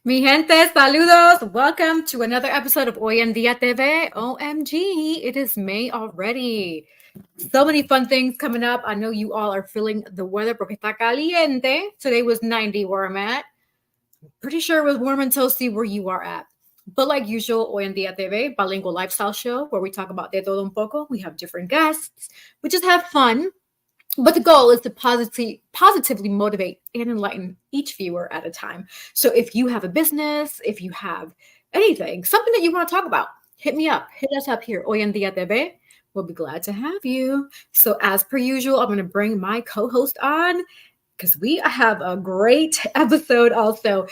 Mi gente, saludos. Welcome to another episode of Hoy en Día TV. OMG, it is May already. So many fun things coming up. I know you all are feeling the weather porque está caliente. Today was 90 where I'm at. Pretty sure it was warm and toasty where you are at. But like usual, Hoy en Día TV, bilingual lifestyle show where we talk about de todo un poco. We have different guests. We just have fun. But the goal is to positively motivate and enlighten each viewer at a time. So if you have a business, if you have anything, something that you want to talk about, hit me up. Hit us up here. Hoy en Día TV. We'll be glad to have you. So as per usual, I'm going to bring my co-host on because we have a great episode also.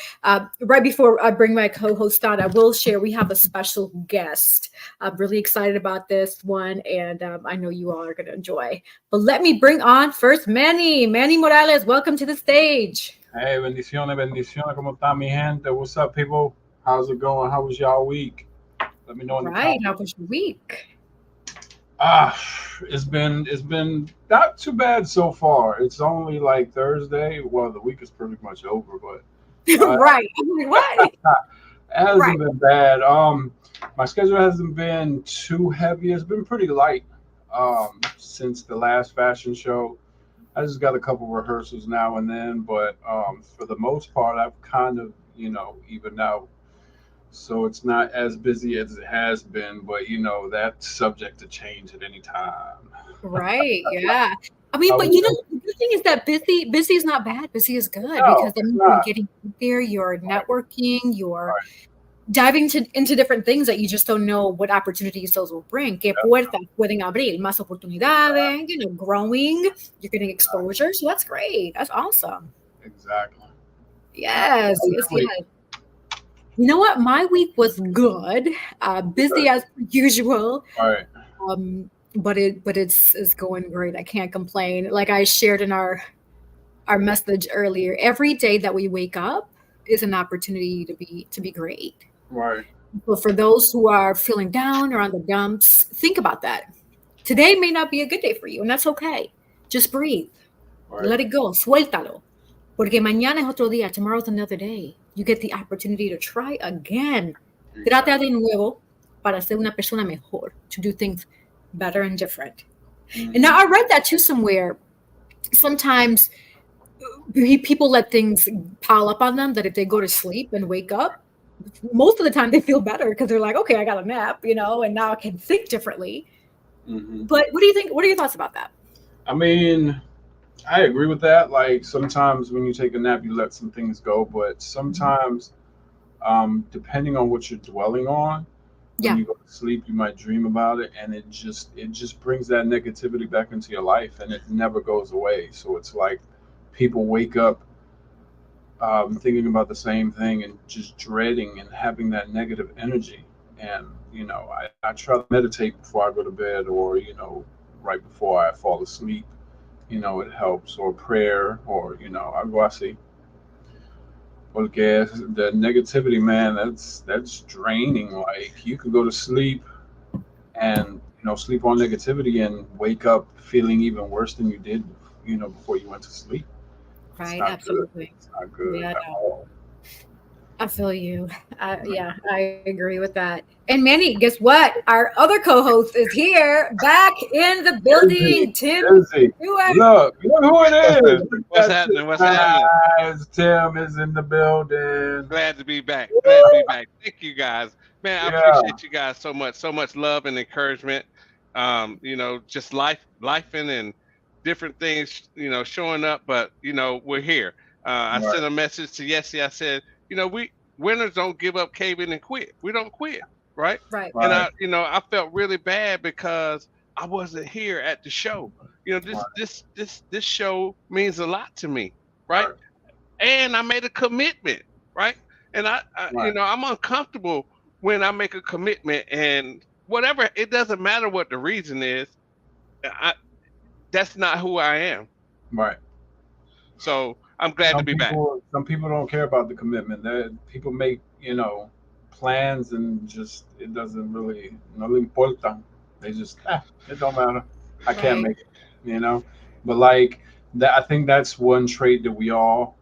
Right before I bring my co-host on, I will share we have a special guest. I'm really excited about this one, and I know you all are going to enjoy. But let me bring on first Manny. Manny Morales, welcome to the stage. Hey, bendiciones, bendiciones. ¿Cómo está mi gente? What's up, people? How's it going? How was y'all week? Let me know in the Right, comments. how was your week? It's been not too bad so far. It's only like Thursday. Well, the week is pretty much over, but Right. What? it hasn't Right. been bad. My schedule hasn't been too heavy. It's been pretty light. Since the last fashion show. I just got a couple rehearsals now and then, but for the most part, I've kind of, evened out. So it's not as busy as it has been, but that's subject to change at any time. Right. Yeah. I mean, How but was you your know, the good thing is that busy is not bad. Busy is good No, because that it's means you're not. getting out there, you're Right, networking, you're right. diving into different things that you just don't know what opportunities those will bring. Que Yep, puertas pueden abrir, más oportunidades, growing, you're getting exposure. So that's great. That's awesome. exactly. Yes, How was yes, your week? yes. You know what? My week was good. Busy Good. as per usual. All right. But it's going great. I can't complain. Like I shared in our message earlier, every day that we wake up is an opportunity to be great. Right. But for those who are feeling down or on the dumps, think about that. Today may not be a good day for you, and that's okay. Just breathe. Right. Let it go. Suéltalo. Porque mañana es otro día. Tomorrow's another day. You get the opportunity to try again. Trata Exactly. de nuevo para ser una persona mejor, to do things better and different. And Hmm. now I read that too somewhere. Sometimes people let things pile up on them that if they go to sleep and wake up, most of the time they feel better because they're like, okay, I got a nap, and now I can think differently. Hmm. But what do you think? What are your thoughts about that? I mean, I agree with that. Like sometimes when you take a nap, you let some things go, but Mhm. sometimes, depending on what you're dwelling on, when Yeah. you go to sleep, you might dream about it, and it just brings that negativity back into your life, and it never goes away. So it's like people wake up thinking about the same thing and just dreading and having that negative energy. And I try to meditate before I go to bed, or right before I fall asleep. It helps, or prayer, or algo así. Porque the negativity, man, that's draining. Like you could go to sleep and sleep on negativity and wake up feeling even worse than you did, before you went to sleep. It's Right. not good. Absolutely. It's not good Yeah. at all. I feel you. Yeah, I agree with that. And Manny, guess what? Our other co-host is here, back in the Busy, building. Tim busy. Stewart. Look who it is. Look What's at happening? What's that. happening? Nice. Tim is in the building. Glad to be back. Glad to be back. Thank you guys. Man, I Yeah, appreciate you guys so much. So much love and encouragement. Just lifing and different things, showing up, but we're here. I right, sent a message to Yessie. I said, we winners don't give up, cave in and quit. We don't quit, right? Right. And right, I felt really bad because I wasn't here at the show. right, This show means a lot to me, right? right, And I made a commitment, right? And right, I'm uncomfortable when I make a commitment, and whatever, it doesn't matter what the reason is. I, that's not who I am. right. So I'm glad to be back. Some people don't care about the commitment. People make plans and just it doesn't really no le importa. They just it don't matter. I can't Right. make it. But like that, I think that's one trait that we all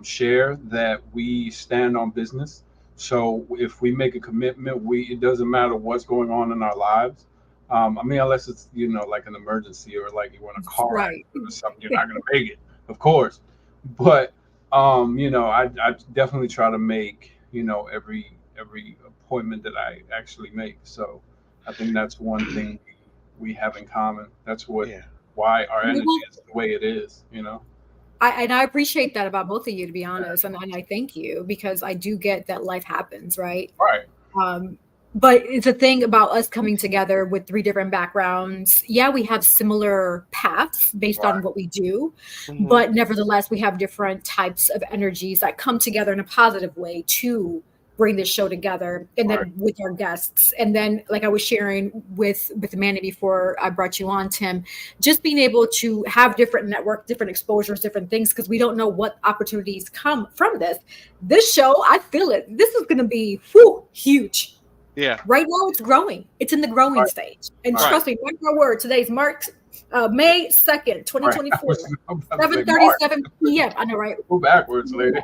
share that we stand on business. So if we make a commitment, it doesn't matter what's going on in our lives. I mean, unless it's like an emergency or like you want a car Right. accident or something, you're not going to make it, of course. But I definitely try to make every appointment that I actually make. So I think that's one thing we have in common. That's Yeah. why our energy is the way it is. I appreciate that about both of you, to be honest, and I thank you, because I do get that life happens, right? Right. But it's a thing about us coming together with 3 different backgrounds. Yeah, we have similar paths based on what we do, but nevertheless, we have different types of energies that come together in a positive way to bring this show together, and then with our guests. And then, like I was sharing with Manny before I brought you on, Tim, just being able to have different network, different exposures, different things, because we don't know what opportunities come from this. This show, I feel it. This is going to be huge. Yeah. Right now, it's growing. It's in the growing stage. And trust me, mark my word, today's May 2nd, 2024, 7:37 p.m. I know, right? Go backwards, lady.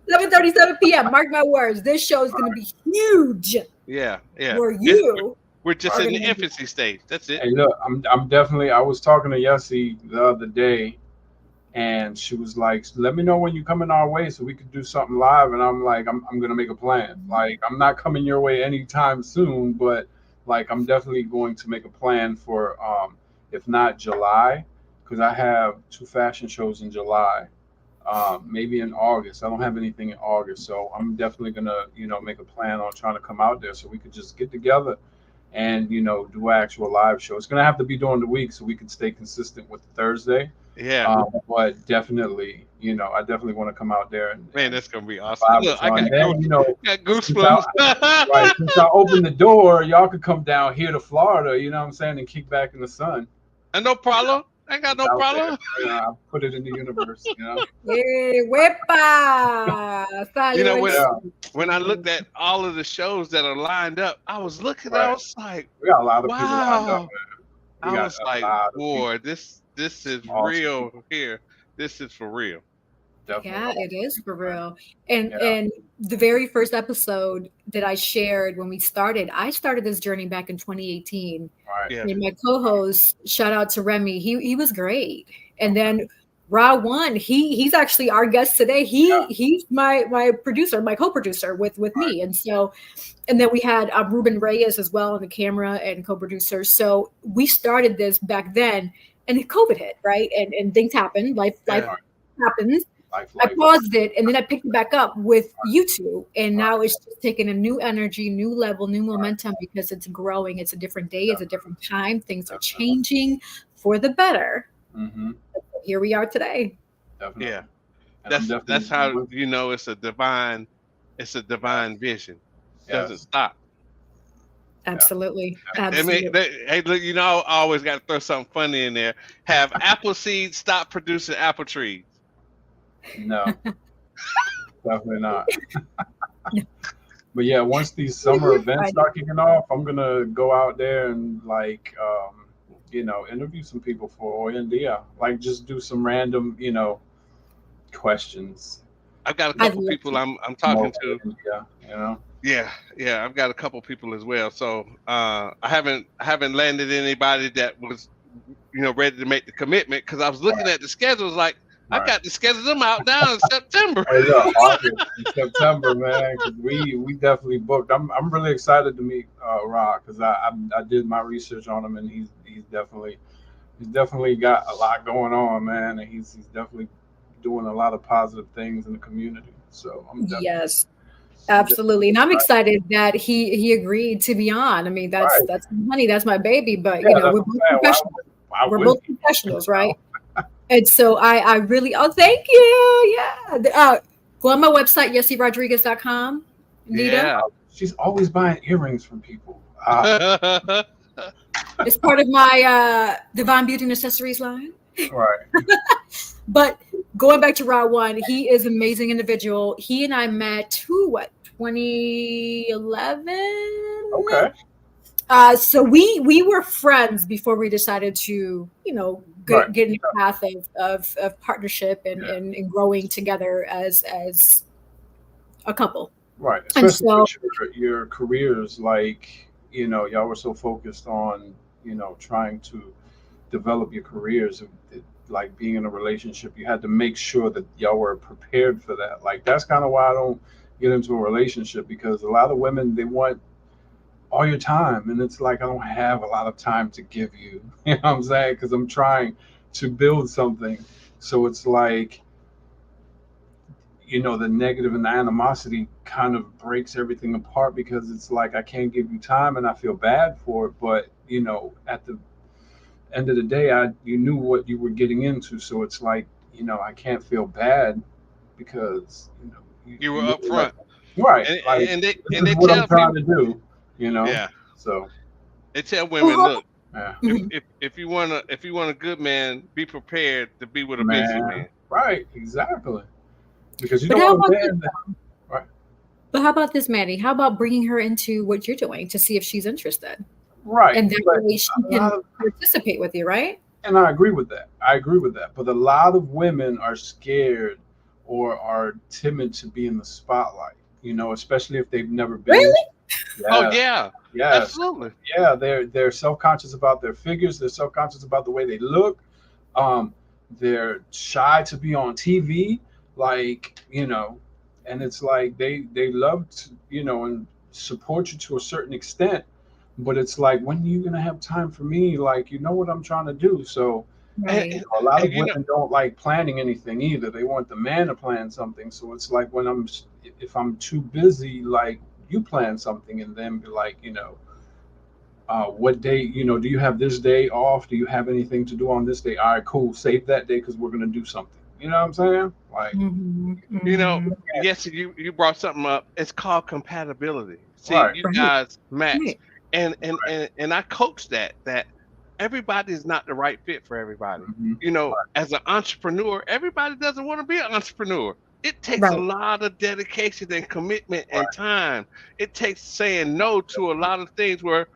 7:37 p.m. Mark my words. This show is going to be huge. Yeah, yeah. We're just in the infancy stage. That's it. Hey, look, I'm definitely. I was talking to Yessie the other day, and she was like, "Let me know when you coming our way so we could do something live." And I'm like, "I'm gonna make a plan. Like, I'm not coming your way anytime soon, but like, I'm definitely going to make a plan for if not July, because I have 2 fashion shows in July, maybe in August. I don't have anything in August, so I'm definitely gonna make a plan on trying to come out there so we could just get together and do an actual live show. It's gonna have to be during the week so we can stay consistent with Thursday. Yeah. But definitely, I definitely want to come out there and man, that's gonna be awesome. Look, I got goosebumps. Right, since I opened the door, y'all could come down here to Florida, you know what I'm saying, and kick back in the sun. And no problem. I got no problem. I'll put it in the universe, Hey, wepa! When I looked at all of the shows that are lined up, I was looking. I was like, we got a lot of people lined up, man. I was like, boy, this is real here. This is for real. Definitely. Yeah, it is for real. And the very first episode that I shared when I started this journey back in 2018. Right. Yeah. And my co-host, shout out to Remy, he was great. And then Rah-1, he's actually our guest today. He's my producer, my co-producer with me. And so, and then we had Ruben Reyes as well on the camera and co-producer. So we started this back then, and COVID hit, right? And things happen. Life happens. I paused it, and then I picked it back up with you two, and now it's just taking a new energy, new level, new momentum, because it's growing. It's a different day. It's a different time. Things are changing for the better. Mm-hmm. Here we are today. Definitely. Yeah, that's how it's a divine vision. It doesn't stop. Absolutely. I mean, hey, look, I always got to throw something funny in there. Have apple seeds stop producing apple trees? No, definitely not. But yeah, once these summer events start kicking off, I'm gonna go out there and interview some people for Oyendia. Like, just do some random, questions. I've got a couple people I'm talking to. Yeah. Yeah. I've got a couple people as well. So I haven't landed anybody that was ready to make the commitment, because I was looking at the schedules like. I got to schedule them out now in September. Hey, look, August and September, man, because we definitely booked. I'm really excited to meet Rah, because I did my research on him, and he's definitely got a lot going on, man, and he's definitely doing a lot of positive things in the community. So I'm definitely, yes, absolutely, and I'm excited that he agreed to be on. I mean, that's money, that's my baby, but we're both professionals. We're both professionals, right? And so I really, thank you. Yeah. Go on my website, yessierodriguez.com. Nita. Yeah. She's always buying earrings from people. It's part of my Divine Beauty and Accessories line. Right. But going back to Rah-1, he is an amazing individual. He and I met, 2011? Okay. So we were friends before we decided to, get in the path of partnership and growing together as a couple. Right. And Especially so, with your careers, like, y'all were so focused on, trying to develop your careers. Like being in a relationship, you had to make sure that y'all were prepared for that. Like, that's kind of why I don't get into a relationship, because a lot of women, they want all your time. And it's like, I don't have a lot of time to give you. You know what I'm saying? Because I'm trying to build something. So it's like, the negative and the animosity kind of breaks everything apart, because it's like, I can't give you time and I feel bad for it. But, at the end of the day, you knew what you were getting into. So it's like, I can't feel bad, because, You were up front. Right. And, Like, and they this and is they what I'm tell trying people, to do. yeah, So, they tell women, look, yeah. if you want a good man, be prepared to be with a busy Man. man. Right. Exactly. Because you but don't how want about a this? man that, right. But how about this, Maddie? How about bringing her into what you're doing to see if she's interested, Right. and that But way she a can lot of, participate with you, right? and I agree with that. I agree with that. But a lot of women are scared or are timid to be in the spotlight, especially if they've never been in. Really? Oh Yeah. yeah, Yes. absolutely. Yeah. They're self-conscious about their figures. They're self-conscious about the way they look. Um, they're shy to be on TV, like, and it's like they love to, and support you to a certain extent, but it's like, when are you gonna have time for me? Like, you know what I'm trying to do. So, And, Right. and, a lot and of women don't like planning anything either. They want the man to plan something. So it's like, if I'm too busy, like, you plan something, and then be like, what day, do you have this day off? Do you have anything to do on this day? All right, cool. Save that day, because we're going to do something. You know what I'm saying? Like, Mhm, you know, mhm. yes, you brought something up. It's called compatibility. See, right, you Right, guys match, right, and I coach that everybody is not the right fit for everybody. hmm As an entrepreneur, everybody doesn't want to be an entrepreneur. It takes a right. lot of dedication and commitment and right, time. It takes saying no to a lot of things where,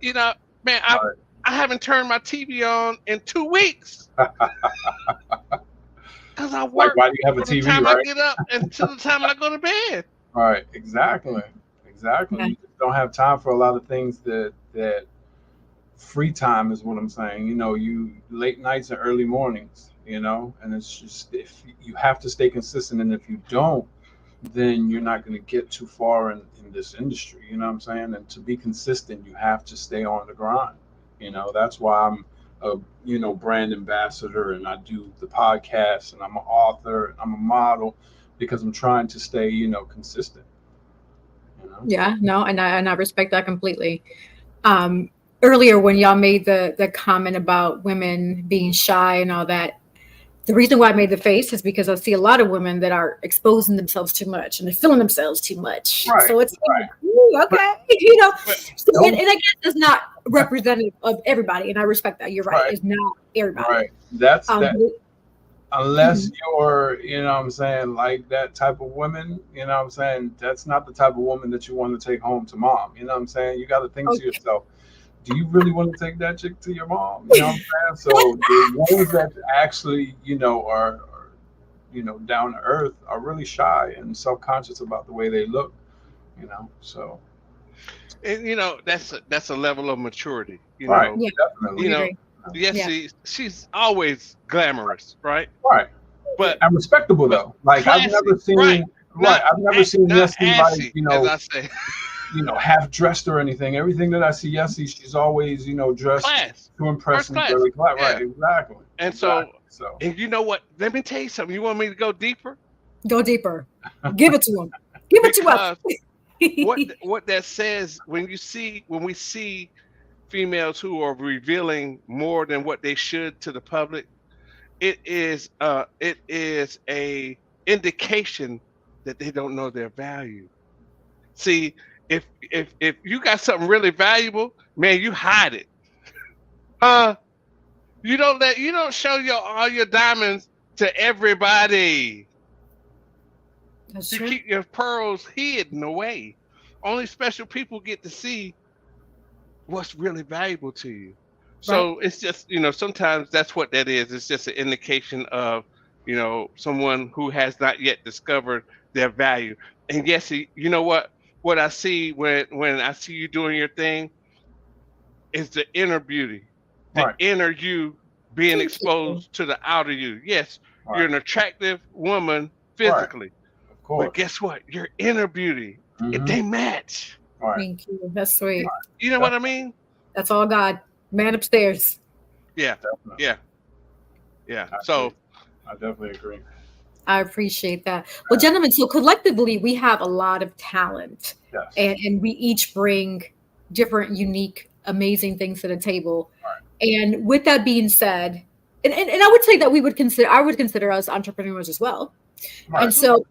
you know, man, right. I haven't turned my TV on in 2 weeks because I Like, work why do you have a from the TV, time I right? get up until the time I go to bed. Right, exactly, exactly. Yeah. You just don't have time for a lot of things that free time is what I'm saying. You late nights and early mornings, and it's just, if you have to stay consistent, and if you don't, then you're not going to get too far in this industry. You know what I'm saying? And to be consistent, you have to stay on the grind. That's why I'm a brand ambassador, and I do the podcast, and I'm an author, and I'm a model, because I'm trying to stay consistent. Yeah, no, and I respect that completely. Um, Earlier when y'all made the comment about women being shy and all that, the reason why I made the face is because I see a lot of women that are exposing themselves too much and they're feeling themselves too much. Right, So it's right. like, ooh, But okay, But So, and don't. I guess it's not representative of everybody, and I respect that. You're right; Right, it's not everybody. right. That's Um, that. but it- Unless mhm. you're, what I'm saying, like that type of woman, what I'm saying, that's not the type of woman that you want to take home to mom. You know what I'm saying? You got to think to Okay. yourself, do you really want to take that chick to your mom? You know what I'm saying? So the ones that actually, are down to earth, are really shy and self-conscious about the way they look, so. and that's a level of maturity. Right, Yeah, I You definitely. know, agree. yes, Yeah, she's always glamorous, right? Right. But And respectable, but though. Like, I've classy, never right? seen, right, I've never seen Not Yessie, like, assy, as I say. half dressed or anything. Everything that I see Yessie, she's always, dressed Class, to impress first and class. very glad. Right, Yeah. exactly. And so, Exactly. So, and you know what? Let me tell you something. You want me to go deeper? go deeper. Give it to them. Give it to us. Because what that says, when we see females who are revealing more than what they should to the public, it is a indication that they don't know their value. See, if you got something really valuable, man, you hide it. Uh you don't show all your diamonds to everybody. That's You true. keep your pearls hidden away. Only special people get to see what's really valuable to you. Right. So it's just, sometimes that's what that is. It's just an indication of, someone who has not yet discovered their value. And yes, you know what I see when I see you doing your thing is the inner beauty, the Right. inner you being Thank you. exposed to the outer you. Yes, you're Right. an attractive woman Right. physically, Of but course. guess what? Your inner beauty, Mm-hmm. they match. Right. Thank you. That's sweet. You know what I mean? That's all God. Man upstairs. Yeah, Definitely. yeah, yeah. I So agree. I definitely agree. I appreciate that. Well, gentlemen, so collectively we have a lot of talent, Yes. and we each bring different, unique, amazing things to the table. And with that being said, and I would say that I would consider us entrepreneurs as well. Right. And so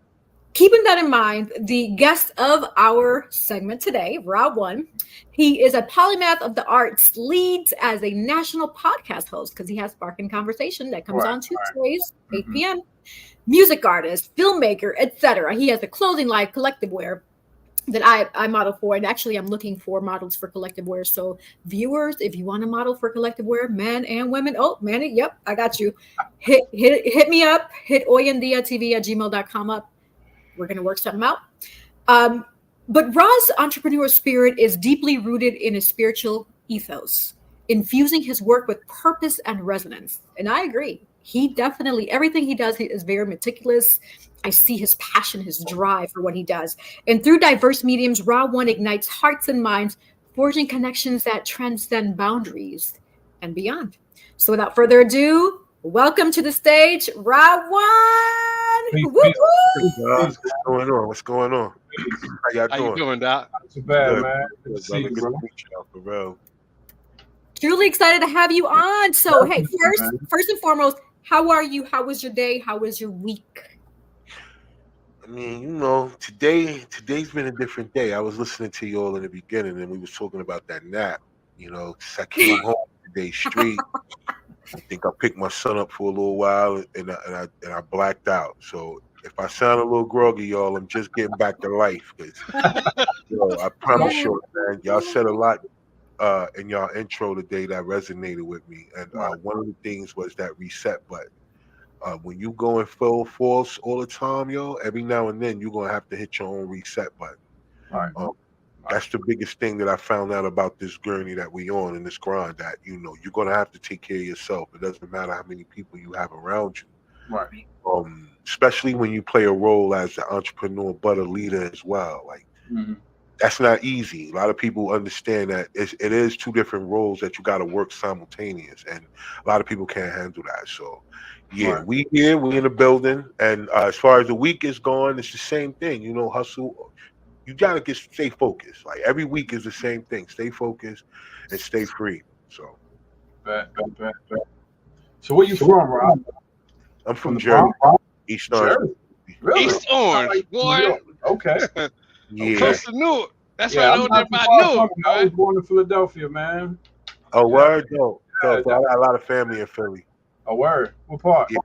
keeping that in mind, the guest of our segment today, Rah-1, he is a polymath of the arts, leads as a national podcast host because he has Sparking Conversation that comes Right. on Tuesdays, 8 Mhm. p.m. Music artist, filmmaker, etc. He has a clothing line, Collective Wear, that I model for. And actually, I'm looking for models for Collective Wear. So, viewers, if you want to model for Collective Wear, men and women, oh, man, yep, I got you. Hit me up. Hit oyendiatv@gmail.com up. We're going to work something out. But Ra's entrepreneurial spirit is deeply rooted in a spiritual ethos, infusing his work with purpose and resonance. And I agree. He definitely, everything he does is very meticulous. I see his passion, his drive for what he does. And through diverse mediums, Rah-1 ignites hearts and minds, forging connections that transcend boundaries and beyond. So without further ado, welcome to the stage, Rah-1. Peace, Woo peace, woo! peace, What's going on? What's going on? peace. How y'all how you doing? doing, Doc? Not too bad, Good, man. good, Good to see brother. you, Good bro. to meet you, for real. Truly excited to have you on. So, hey, Definitely, man. first and foremost, how are you? How was your day? How was your week? I mean, today's been a different day. I was listening to you all in the beginning, and we was talking about that nap. 'Cause I came home today straight. I think I picked my son up for a little while, and I blacked out. So if I sound a little groggy, y'all, I'm just getting back to life. Because I promise Yeah. you, man, y'all said a lot in y'all intro today that resonated with me, and Right. one of the things was that reset button. When you going full force all the time, yo, every now and then you're gonna have to hit your own reset button. Right. Um, that's the biggest thing that I found out about this journey that we on in this grind. That you're gonna have to take care of yourself. It doesn't matter how many people you have around you. Right. Especially when you play a role as an entrepreneur but a leader as well. Like Mm-hmm. that's not easy. A lot of people understand that it is two different roles that you got to work simultaneous, and a lot of people can't handle that. So, yeah, Right. we in the building, and as far as the week is going, it's the same thing. Hustle. You gotta stay focused. Like every week is the same thing. Stay focused and stay free. So, Bet. So where you from, Rob? I'm From from the Jersey, Bronx? East Orange. Jersey. Really? East Orange, Like New boy. York. Okay. Yeah. Close to Newark. That's Yeah, right I'm over there not too by far from Newark, it. I boy. was born in Philadelphia, man. Oh, Yeah. word, no. Yeah, I got a lot of family in Philly. A word. What part? Yeah.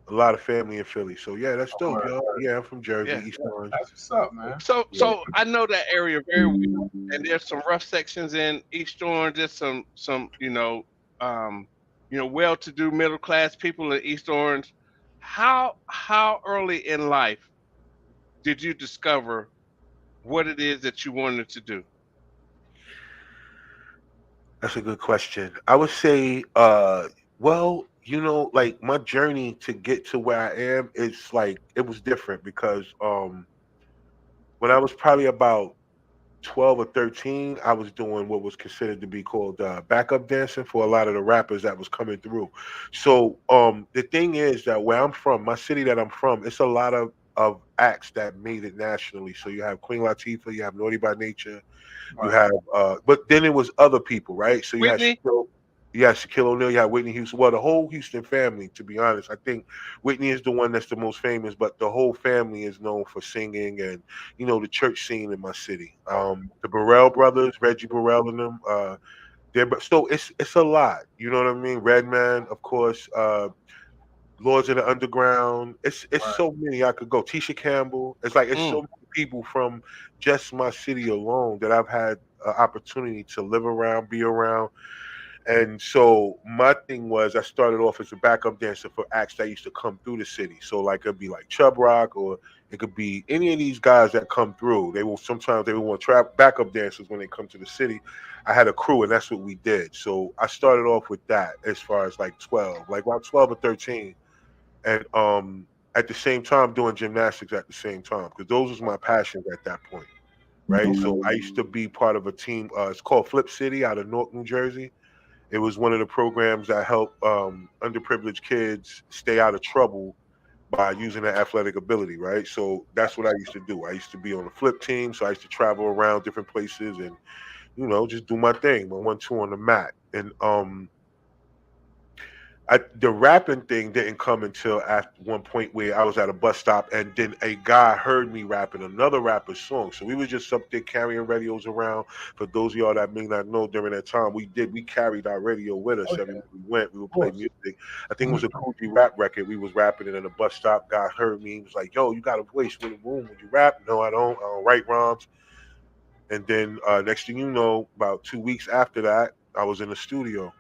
A lot of family in Philly. So yeah, that's dope, Word. y'all. Yeah, I'm from Jersey, Yeah. East Orange. That's what's up, man. So I know that area very well, and there's some rough sections in East Orange. There's some well-to-do middle-class people in East Orange. How early in life did you discover what it is that you wanted to do? That's a good question. I would say, well, like my journey to get to where I am, it's like it was different because when I was probably about 12 or 13, I was doing what was considered to be called backup dancing for a lot of the rappers that was coming through. So the thing is that where I'm from, my city that I'm from, it's a lot of acts that made it nationally. So you have Queen Latifah, you have Naughty by Nature, you Right. have but then it was other people, right? So Whitney? you had Shaquille O'Neal, you had Whitney Houston. Well, the whole Houston family, to be honest. I think Whitney is the one that's the most famous, but the whole family is known for singing and the church scene in my city. The Burrell brothers, Reggie Burrell and them, so it's a lot. You know what I mean? Redman, of course, Lords of the Underground. It's Right. so many I could go. Tisha Campbell. It's like it's Mm. so many people from just my city alone that I've had an opportunity to live around, be around. And so my thing was I started off as a backup dancer for acts that used to come through the city. So like it'd be like Chub Rock, or it could be any of these guys that come through. They will sometimes they will want trap backup dancers when they come to the city. I had a crew and that's what we did. So I started off with that as far as like 12, like about 12 or 13. And at the same time doing gymnastics at the same time, because those was my passions at that point. Right. So I used to be part of a team, it's called Flip City out of Newark, New Jersey. It was one of the programs that helped underprivileged kids stay out of trouble by using their athletic ability, right? So that's what I used to do. I used to be on the flip team, so I used to travel around different places and just do my thing, my 1-2 on the mat. And the rapping thing didn't come until after one point where I was at a bus stop and then a guy heard me rapping another rapper's song. So we was just up there carrying radios around. For those of y'all that may not know, during that time we carried our radio with us everywhere we went. We would play music. I think it was a Coogee rap record. We was rapping it in a bus stop. Guy heard me. He was like, "Yo, you got a voice with a room. Would you rap?" No, I don't. I don't write rhymes. And then next thing you know, about 2 weeks after that, I was in the studio.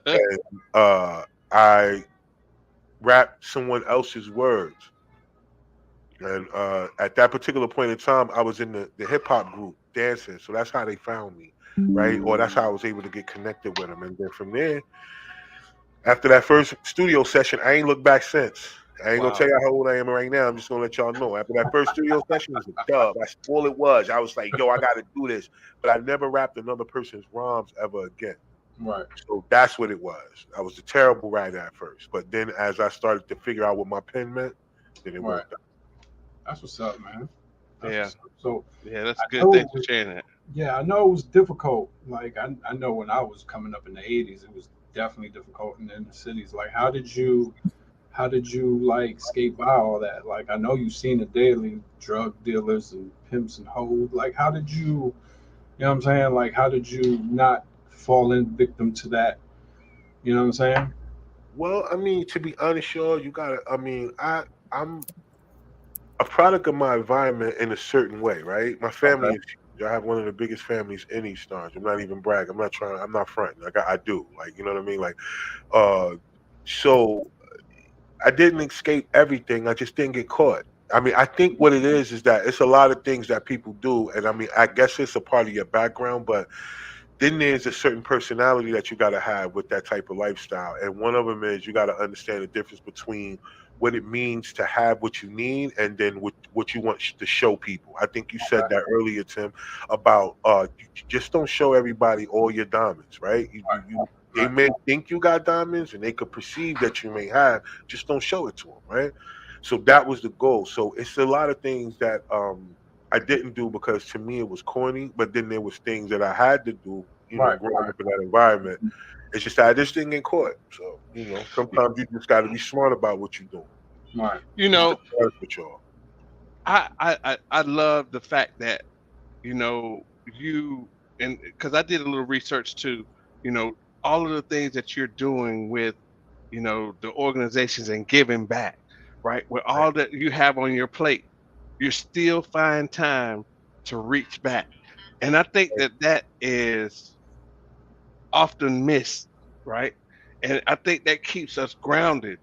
And I rapped someone else's words. And at that particular point in time, I was in the hip hop group dancing. So that's how they found me, right? Or that's how I was able to get connected with them. And then from there, after that first studio session, I ain't looked back since. I ain't gonna tell you how old I am right now. I'm just gonna let y'all know. After that first studio session, it was a dub. That's all it was. I was like, yo, I gotta do this. But I never rapped another person's rhymes ever again. Right. So that's what it was. I was a terrible writer at first, but then as I started to figure out what my pen meant, then it worked out. That's what's up, man. That's So that's a good thing for sharing that. Yeah, I know it was difficult. Like I know when I was coming up in the '80s, it was definitely difficult in the cities. Like, how did you like skate by all that? Like, I know you've seen the daily drug dealers and pimps and hoes. Like, how did you know what I'm saying? Like, how did you not fall in victim to that? You know what I'm saying? Well, I mean, to be honest, y'all, you gotta. I mean, I'm a product of my environment in a certain way, right? My family is huge. I have one of the biggest families in East Orange. I'm not even bragging. I'm not fronting. Like I do. Like, you know what I mean? Like, so I didn't escape everything. I just didn't get caught. I mean, I think what it is that it's a lot of things that people do, and I mean, I guess it's a part of your background, but then there's a certain personality that you got to have with that type of lifestyle. And one of them is you got to understand the difference between what it means to have what you need and then what you want to show people. I think you said that earlier, Tim, about you just don't show everybody all your diamonds, right? They may think you got diamonds and they could perceive that you may have, just don't show it to them, right? So that was the goal. So it's a lot of things that I didn't do because to me it was corny, but then there was things that I had to do, growing up in that environment. It's just that I just didn't get caught. So, sometimes you just got to be smart about what you're doing. Right. With y'all. I love the fact that, you, and because I did a little research too, all of the things that you're doing with, the organizations and giving back, right? With all that you have on your plate, you still find time to reach back. And I think that is often missed, right? And I think that keeps us grounded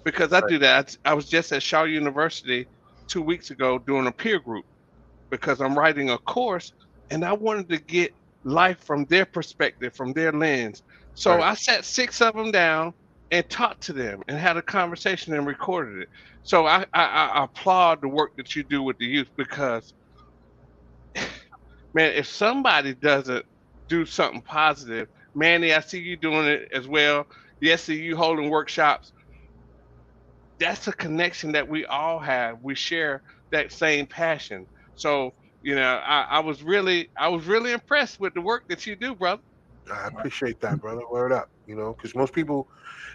because I do that. I was just at Shaw University 2 weeks ago doing a peer group because I'm writing a course and I wanted to get life from their perspective, from their lens. So I sat 6 of them down and talked to them and had a conversation and recorded it. So I applaud the work that you do with the youth because, man, if somebody doesn't do something positive, Manny, I see you doing it as well. Yes, see you holding workshops. That's a connection that we all have. We share that same passion. So, I was really impressed with the work that you do, brother. I appreciate that, brother. Word up, because most people,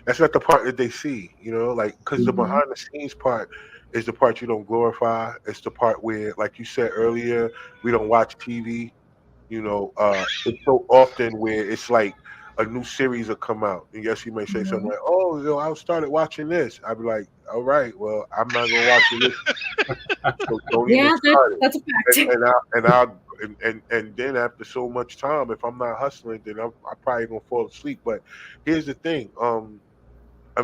that's not the part that they see, like, because the behind the scenes part is the part you don't glorify. It's the part where, like you said earlier, we don't watch TV. It's so often where it's like a new series will come out. And yes, you may say something like, "Oh, I started watching this." I'd be like, all right, well, I'm not gonna watch it. So don't even Yeah, start it. that's a fact. And then after so much time, if I'm not hustling, then I'm probably gonna fall asleep. But here's the thing, I'm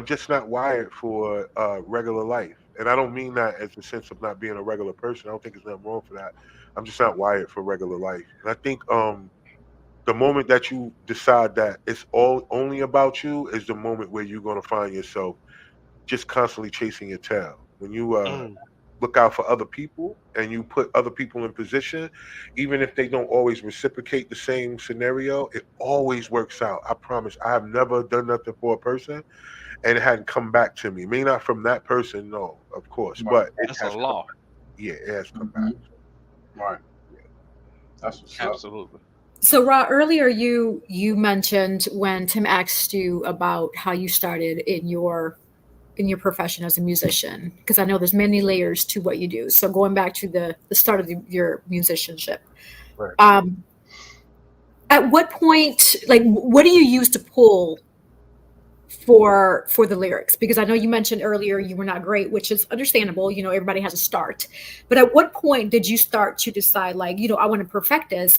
just not wired for regular life, and I don't mean that as a sense of not being a regular person. I don't think there's nothing wrong for that. I'm just not wired for regular life, and I think the moment that you decide that it's all only about you is the moment where you're gonna find yourself just constantly chasing your tail. When you Mm. look out for other people and you put other people in position, even if they don't always reciprocate the same scenario, it always works out. I promise. I have never done nothing for a person and it hadn't come back to me. Maybe not from that person, no, of course, Right. but it That's a has come. law. Yeah, it has come Hmm. back. Right. That's what's up. Absolutely. So, Ra, earlier you mentioned when Tim asked you about how you started in your profession as a musician, because I know there's many layers to what you do. So, going back to the start of your musicianship, Right. um, at what point, like, what do you use to pull for the lyrics? Because I know you mentioned earlier you were not great, which is understandable. You know, everybody has a start. But at what point did you start to decide, like, I want to perfect this?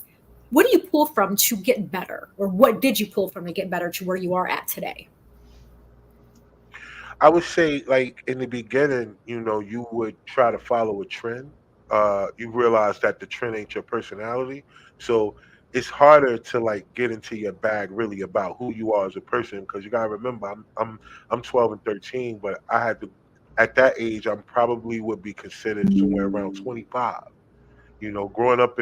What do you pull from to get better, or what did you pull from to get better to where you are at today? I would say, like in the beginning, you would try to follow a trend. You realize that the trend ain't your personality, so it's harder to like get into your bag really about who you are as a person. Because you gotta remember, I'm 12 and 13, but I had to at that age, I'm probably would be considered somewhere around 25. Growing up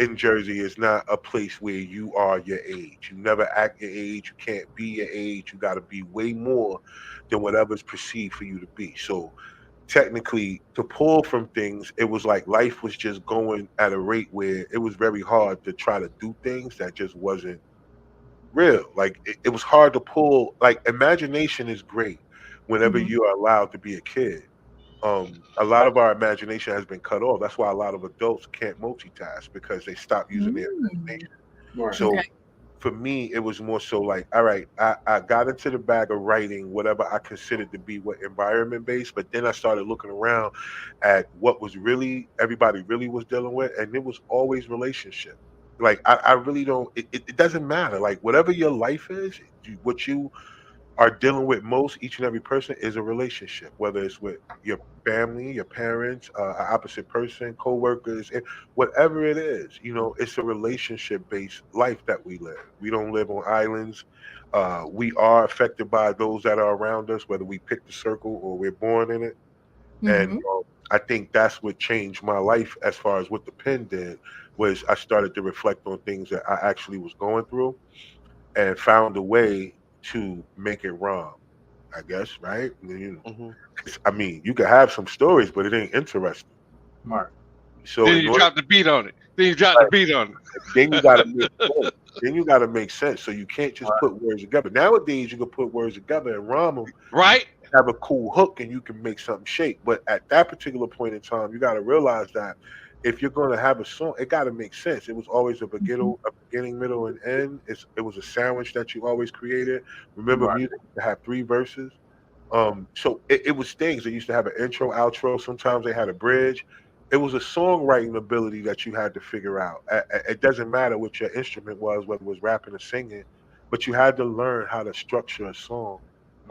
in Jersey is not a place where you are your age. You never act your age. You can't be your age. You got to be way more than whatever's perceived for you to be. So technically, to pull from things, it was like life was just going at a rate where it was very hard to try to do things that just wasn't real. Like it was hard to pull. Like imagination is great whenever Mhm. you are allowed to be a kid. A lot of our imagination has been cut off. That's why a lot of adults can't multitask because they stop using their Mm. imagination. Right. Okay. So for me, it was more so like, all right, I got into the bag of writing whatever I considered to be what environment based, but then I started looking around at what was really everybody really was dealing with, and it was always relationship. Like I really don't. It doesn't matter. Like whatever your life is, what you are dealing with most each and every person is a relationship, whether it's with your family, your parents, an opposite person, co-workers, whatever it is. It's a relationship based life that we live. We don't live on islands. We are affected by those that are around us, whether we pick the circle or we're born in it. And Hmm. I think that's what changed my life as far as what the pen did was I started to reflect on things that I actually was going through and found a way to make it wrong, I guess, right? Hmm. 'Cause, I mean, you can have some stories, but it ain't interesting. Right. So Then in you order, drop the beat on it. Then you drop the beat on then you got to make it. sense. Then you got to make sense. So you can't just Right. put words together. Nowadays, you can put words together and rhyme them, Right? have a cool hook, and you can make something shake. But at that particular point in time, you got to realize that if you're going to have a song, it got to make sense. It was always a beginning, middle, and end. It was a sandwich that you always created. Remember, Right. music used to have three verses. So it was things. They used to have an intro, outro. Sometimes they had a bridge. It was a songwriting ability that you had to figure out. It doesn't matter what your instrument was, whether it was rapping or singing, but you had to learn how to structure a song,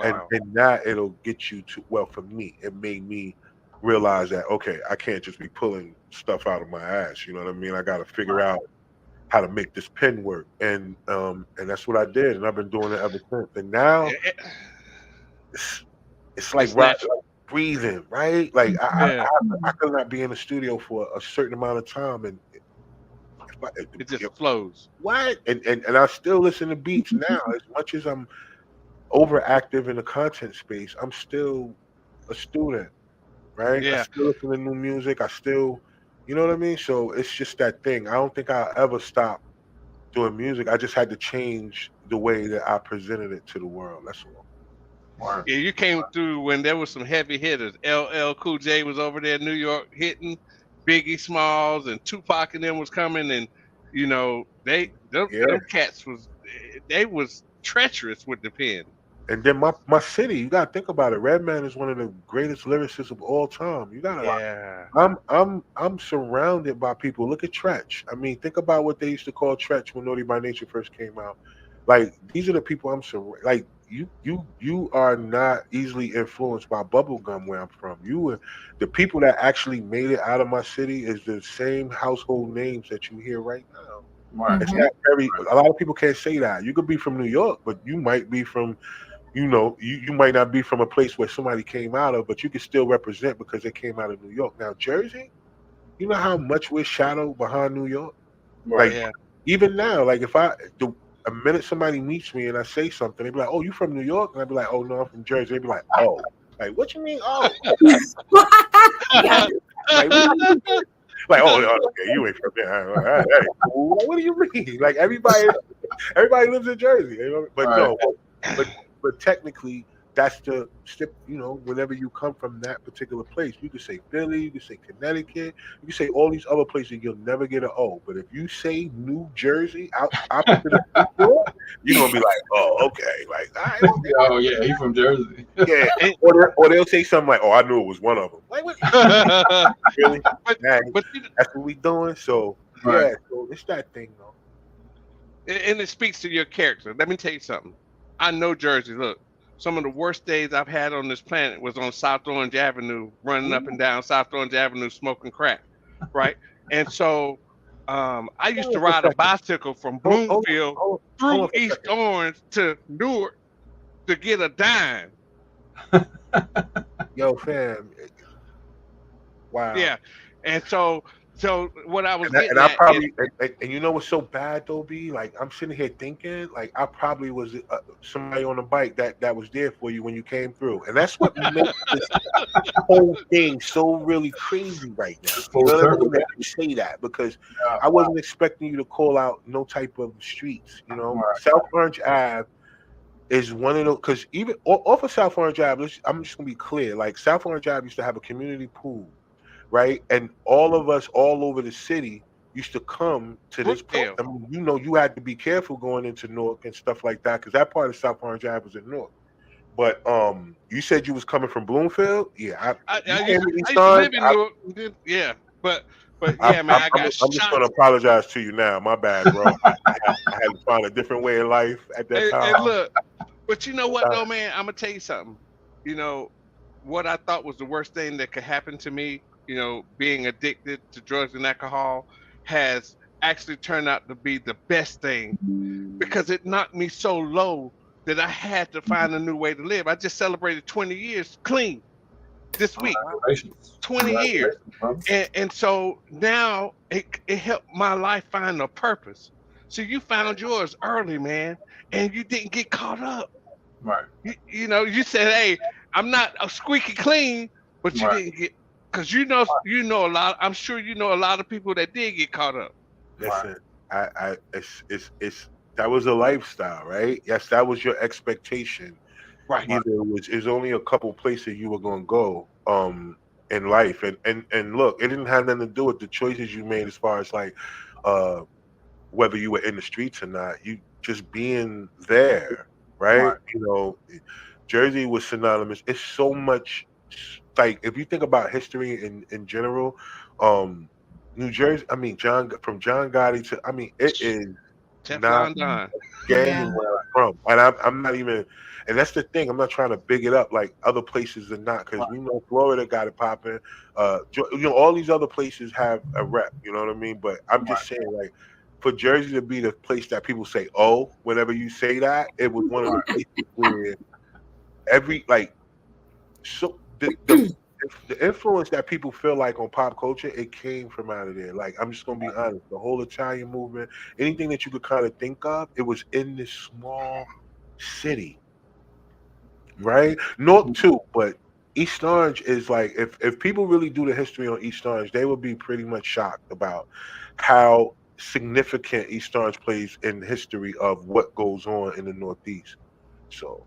and Wow. and that it'll get you to. Well, for me, it made me realize that okay, I can't just be pulling stuff out of my ass. You know what I mean? I got to figure Right. out how to make this pen work, and that's what I did, and I've been doing it ever since. And now It- it's it's like it's right, natural. like breathing, right? Like Yeah. I could not be in the studio for a certain amount of time, and if I, It just if, flows. what? And I still listen to beats now. As much as I'm overactive in the content space, I'm still a student, right? I Yeah. still listen to new music. I still, you know what I mean? So it's just that thing. I don't think I'll ever stop doing music. I just had to change the way that I presented it to the world. That's all. Right. Yeah, you came through when there was some heavy hitters. LL Cool J was over there in New York hitting. Biggie Smalls and Tupac and them was coming, and they them Yeah. cats was they was treacherous with the pen. And then my city, you gotta think about it. Redman is one of the greatest lyricists of all time. You gotta Yeah. I'm surrounded by people. Look at Tretch. I mean, think about what they used to call Tretch when Naughty by Nature first came out. Like these are the people I'm surrounded. Like you are not easily influenced by bubblegum where I'm from. The people that actually made it out of my city is the same household names that you hear right now. Right. It's Mhm. not very. A lot of people can't say that. You could be from New York, but you might be from you might not be from a place where somebody came out of, but you can still represent because they came out of New York. Now, Jersey, you know how much we're shadowed behind New York? Right. Like, Yeah. even now, like a minute somebody meets me and I say something, they be like, "Oh, you from New York?" And I'd be like, "Oh, no, I'm from Jersey." They'd be like, "Oh." Like, what you mean? Oh, Yeah. like, what do you mean? Like, oh, okay, you ain't from there. That ain't cool. Like, what do you mean? Like, everybody lives in Jersey, but Right. no, but but technically that's the step. Whenever you come from that particular place, you can say Philly, you can say Connecticut, you can say all these other places. You'll never get an O. But if you say New Jersey, out opposite of New York, you're gonna be like, oh, okay, like, all right, well, Oh yeah, he from Jersey. yeah, or they'll say something like, oh, I knew it was one of them. Like, what? Really? but Dang, but that's what we doing. So Right. yeah, so it's that thing though. and it speaks to your character. Let me tell you something. I know Jersey. Look, some of the worst days I've had on this planet was on South Orange Avenue, running up and down South Orange Avenue, smoking crack, right? And so, I used Hold to on for a ride a second. bicycle from Hold, hold, Bloomfield hold, hold through on for a East second. Orange to Newark to get a dime. Yo, fam. Wow. Yeah, and so what I was And getting I at is, probably and you know what's so bad though, B? Like I'm sitting here thinking, like I probably was somebody on a bike that was there for you when you came through, and that's what makes this whole thing so really crazy right now. You Full know what I circle. mean? That you say that because Yeah. I wasn't expecting you to call out no type of streets. Right. South Orange Ave is one of those because even off of South Orange Ave, I'm just gonna be clear. Like South Orange Ave used to have a community pool, right? And all of us all over the city used to come to this place. Brookdale. I mean, you had to be careful going into Newark and stuff like that because that part of South Orange Ave was in Newark. But you said you was coming from Bloomfield. Yeah, you I came used to I East used to Orange. live in Newark. Yeah, but I, yeah, man, I, I I'm, got I'm just shot. gonna apologize to you now. My bad, bro. I had to find a different way of life at that time. And look, but you know what though, man? I'm gonna tell you something. You know what I thought was the worst thing that could happen to me. Being addicted to drugs and alcohol has actually turned out to be the best thing because it knocked me so low that I had to find a new way to live. I just celebrated 20 years clean this week. Congratulations. 20 years. Congratulations, brother. And so now it helped my life find a purpose. So you found yours early, man, and you didn't get caught up. Right. You said, "Hey, I'm not a squeaky clean," but you Right. didn't get because you know a lot. I'm sure you know a lot of people that did get caught up. Right. Listen, it's that was a lifestyle, right? Yes, that was your expectation. Right. Either it was only a couple places you were gonna go in life, and look, it didn't have nothing to do with the choices you made as far as like uh whether you were in the streets or not. You just being there, right? Right. Jersey was synonymous. It's so much like if you think about history in general, um, New Jersey. I mean, from John Gotti to it is not Teflon Don. gang Yeah. where I'm from, and I'm not even. And that's the thing. I'm not trying to big it up like other places are not, because we know Florida got it popping. All these other places have a rep. You know what I mean? But I'm just saying, like, for Jersey to be the place that people say, "Oh," whenever you say that, it was one of the places where every like so the influence that people feel like on pop culture, it came from out of there. Like I'm just gonna be honest, the whole Italian movement, anything that you could kind of think of, it was in this small city, right? North too, but East Orange is like if people really do the history on East Orange, they would be pretty much shocked about how significant East Orange plays in the history of what goes on in the Northeast. So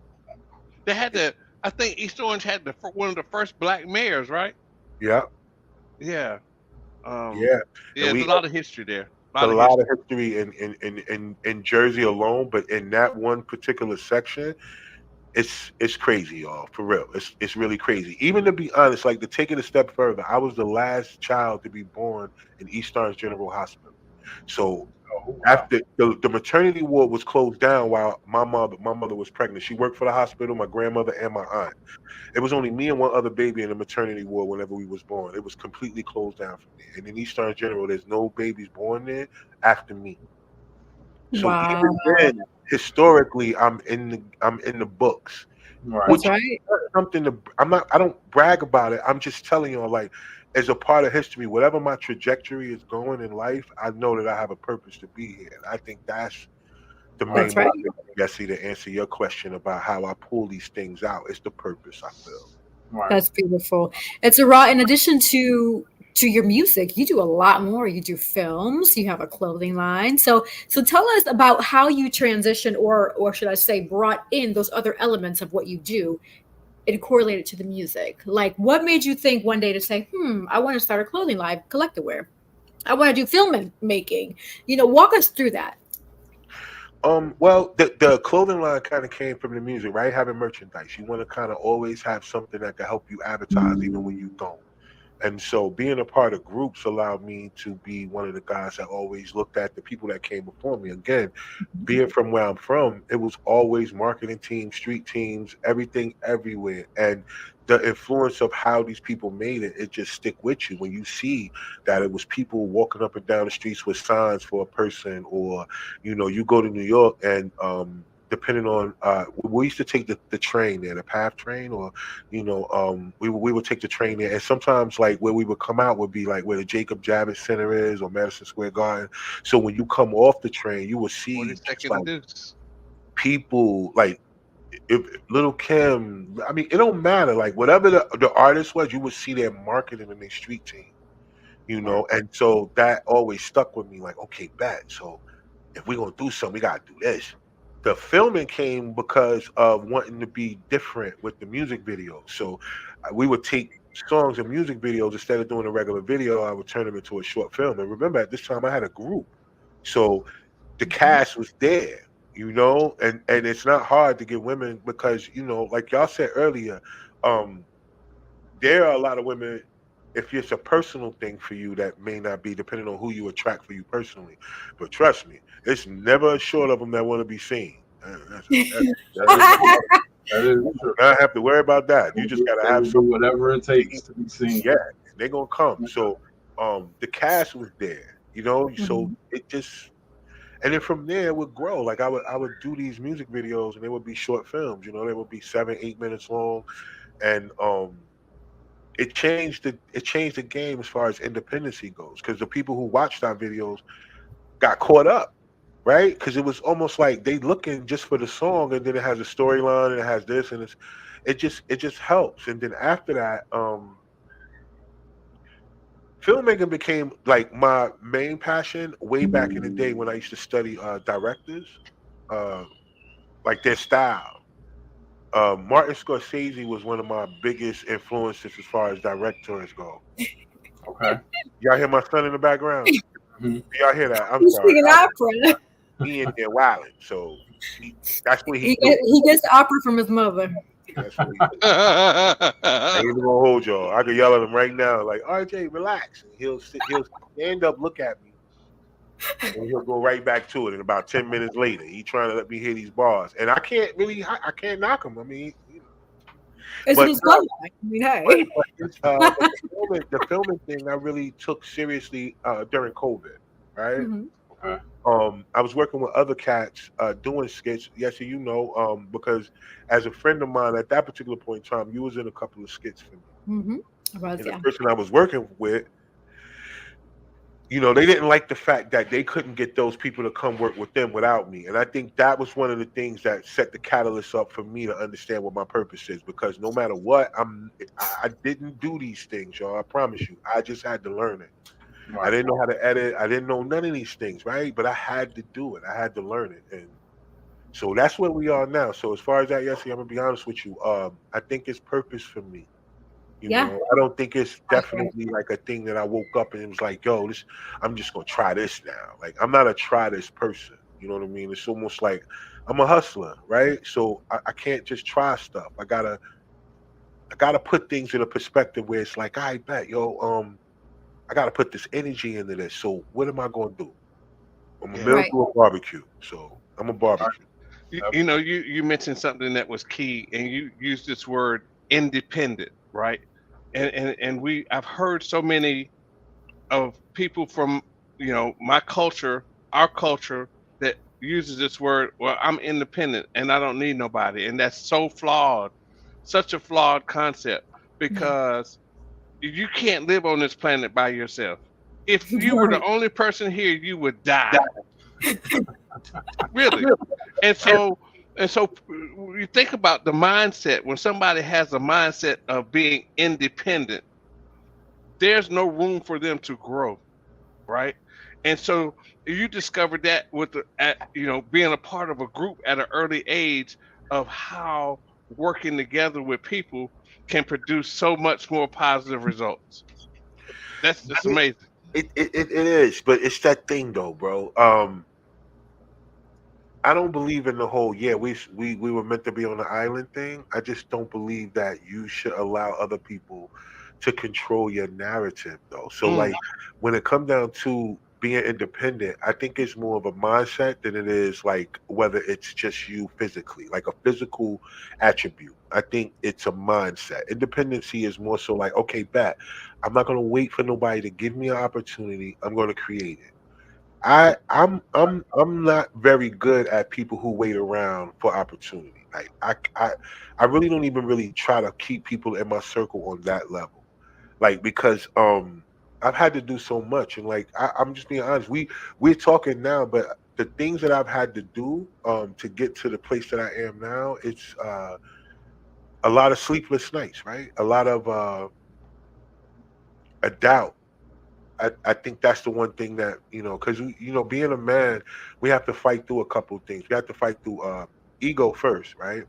They had I think East Orange had one of the first black mayors, right? yeah, Yeah. yeah, Yeah, and there's we a lot of history there. A a lot of lot of history. history in Jersey alone, but in that one particular section, it's crazy, y'all. For real, it's really crazy. Even to be honest, like to take it a step further, I was the last child to be born in East Orange General Hospital. So Oh wow. after the maternity ward was closed down while my mother was pregnant. She worked for the hospital, my grandmother and my aunt. It was only me and one other baby in the maternity ward whenever we was born. It was completely closed down for me. And in East Orange General, there's no babies born there after me. So Wow. even then, historically, I'm in the books, Right. That's which is right. not something to. I don't brag about it. I'm just telling y'all, like, as a part of history, whatever my trajectory is going in life, I know that I have a purpose to be here. And I think that's the Right. main That's right. motivation, Jesse, to answer your question about how I pull these things out. It's the purpose I feel. Right. That's beautiful. It's a raw. In addition to your music, you do a lot more. You do films. You have a clothing line. So tell us about how you transition, or should I say, brought in those other elements of what you do and correlated to the music. Like, what made you think one day to say, I want to start a clothing line, collective wear. I want to do film making. Walk us through that. Well, the clothing line kind of came from the music, right? Having merchandise. You want to kind of always have something that can help you advertise even when you don't. And so being a part of groups allowed me to be one of the guys that always looked at the people that came before me. Again, being from where I'm from, it was always marketing teams, street teams, everything everywhere. And the influence of how these people made it, it just stick with you when you see that it was people walking up and down the streets with signs for a person, or you go to New York and depending on we used to take the train there, the PATH train, or we would take the train there, and sometimes like where we would come out would be like where the Jacob Javits Center is or Madison Square Garden. So when you come off the train, you will see just 42nd like and Deuce. people like if Little Kim. I mean, it don't matter. Like whatever the artist was, you would see their marketing in their street team. Right. And so that always stuck with me. Like, okay, bet. So if we're gonna do something, we gotta do this. The filming came because of wanting to be different with the music videos. So we would take songs and music videos instead of doing a regular video. I would turn them into a short film. And remember, at this time, I had a group, so the cast was there. And it's not hard to get women because like y'all said earlier, um, there are a lot of women. If it's a personal thing for you, that may not be depending on who you attract for you personally. But trust me, it's never short of them that want to be seen. That is true. That is You true. do not have to worry about that. You just They gotta will have do some. whatever it takes to be seen. Yeah, they're gonna come. So the cast was there. So Mhm. it just. And then from there it would grow. Like I would do these music videos and they would be short films. They would be 7, 8 minutes long, and it changed the game as far as independency goes because the people who watched our videos got caught up, right? Because it was almost like they looking just for the song, and then it has a storyline and it has this and it just helps. And then after that, filmmaking became like my main passion way back in the day when I used to study directors, uh, like their style. Martin Scorsese was one of my biggest influences as far as directors go. Okay. Y'all hear my son in the background? Mhm. Y'all hear that? I'm He's sorry. singing opera. He in there wilding, so that's what he He, do. he gets the opera from his mother. That's what he do. I ain't even gonna hold y'all. I could yell at him right now, like RJ, relax. And he'll stand up, look at me, and he'll go right back to it. And about 10 minutes later, he trying to let me hear these bars, and I can't knock him. I mean, It's but his fun. I mean, but, hey. but the filming thing I really took seriously during COVID, right? Mhm. Okay. I was working with other cats doing skits. Yes, because as a friend of mine at that particular point in time, you was in a couple of skits for me. Mhm. I was, And the yeah. person I was working with, they didn't like the fact that they couldn't get those people to come work with them without me. And I think that was one of the things that set the catalyst up for me to understand what my purpose is. Because no matter what, I didn't do these things, y'all. I promise you. I just had to learn it. I Right. didn't know how to edit. I didn't know none of these things, right? But I had to do it. I had to learn it. And so that's where we are now. So as far as that, Yessie, I'm gonna be honest with you. I think it's purpose for me. Yeah. I don't think it's I agree. definitely like a thing that I woke up and it was like, yo, I'm just gonna try this now. Like I'm not a try this person. You know what I mean? It's almost like I'm a hustler, right? So I can't just try stuff. I gotta put things in a perspective where it's like, I bet, yo, I gotta put this energy into this. So what am I gonna do? I'm a Yeah. middle Right. do a barbecue. So I'm a barbecue. You know, you mentioned something that was key, and you used this word independent, right? And I've heard so many of people from, you know, my culture, our culture, that uses this word. Well, I'm independent and I don't need nobody, and that's so flawed, such a flawed concept, Yeah. because you can't live on this planet by yourself. If you were the Right. only person here, you would die. Really. And so you think about the mindset. When somebody has a mindset of being independent, there's no room for them to grow, right? And so you discovered that with you know, being a part of a group at an early age, of how working together with people can produce so much more positive results. That's I just mean, amazing. it is, but it's that thing though, bro. I don't believe in the whole we were meant to be on the island thing. I just don't believe that you should allow other people to control your narrative though. So Mm, like when it comes down to being independent, I think it's more of a mindset than it is like whether it's just you physically, like a physical attribute. I think it's a mindset. Independency is more so like, okay, bet I'm not gonna wait for nobody to give me an opportunity. I'm gonna create it. I'm not very good at people who wait around for opportunity. Like I really don't even really try to keep people in my circle on that level. Like because I've had to do so much and like I'm just being honest. We're talking now, but the things that I've had to do to get to the place that I am now, it's a lot of sleepless nights, right? A lot of a doubt. I think that's the one thing that because being a man, we have to fight through a couple of things. We have to fight through ego first, right?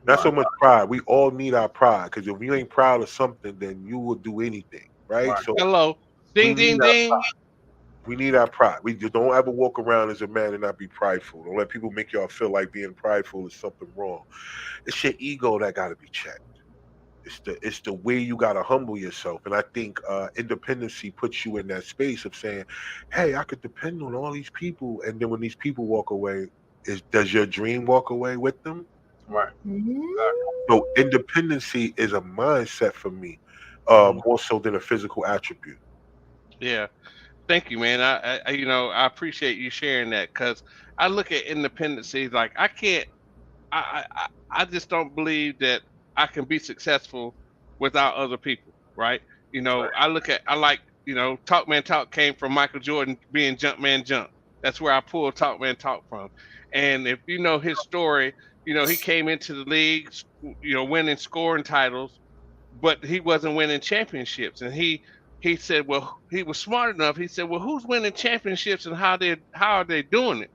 Not so Right. much pride. We all need our pride because if you ain't proud of something, then you will do anything, right? Right. So hello. we Ding need ding our ding. we need our pride. We just don't ever walk around as a man and not be prideful. Don't let people make y'all feel like being prideful is something wrong. It's your ego that got to be checked. It's the way you gotta humble yourself, and I think independency puts you in that space of saying, "Hey, I could depend on all these people," and then when these people walk away, does your dream walk away with them? Right. Mm. Exactly. So independency is a mindset for me, Mhm. more so than a physical attribute. Yeah. Thank you, man. You know, I appreciate you sharing that, because I look at independency like I can't. I just don't believe that I can be successful without other people, right? You know, Right. I like, you know, Talk Man Talk came from Michael Jordan being Jump Man Jump. That's where I pulled Talk Man Talk from. And if you know his story, you know, he came into the league, you know, winning scoring titles, but he wasn't winning championships. And he said, well, he was smart enough. He said, well, who's winning championships and how are they doing it?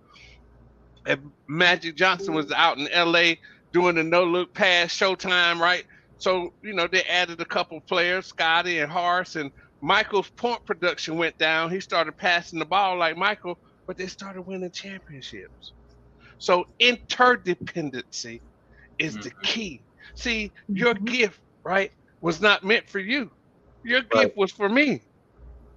And Magic Johnson was out in LA doing the no look pass Showtime, right? So, you know, they added a couple players, Scotty and Horace, and Michael's point production went down. He started passing the ball like Michael, but they started winning championships. So interdependency is the Mhm. key. See, your Mhm. gift, right, was not meant for you. Your Right, gift was for me.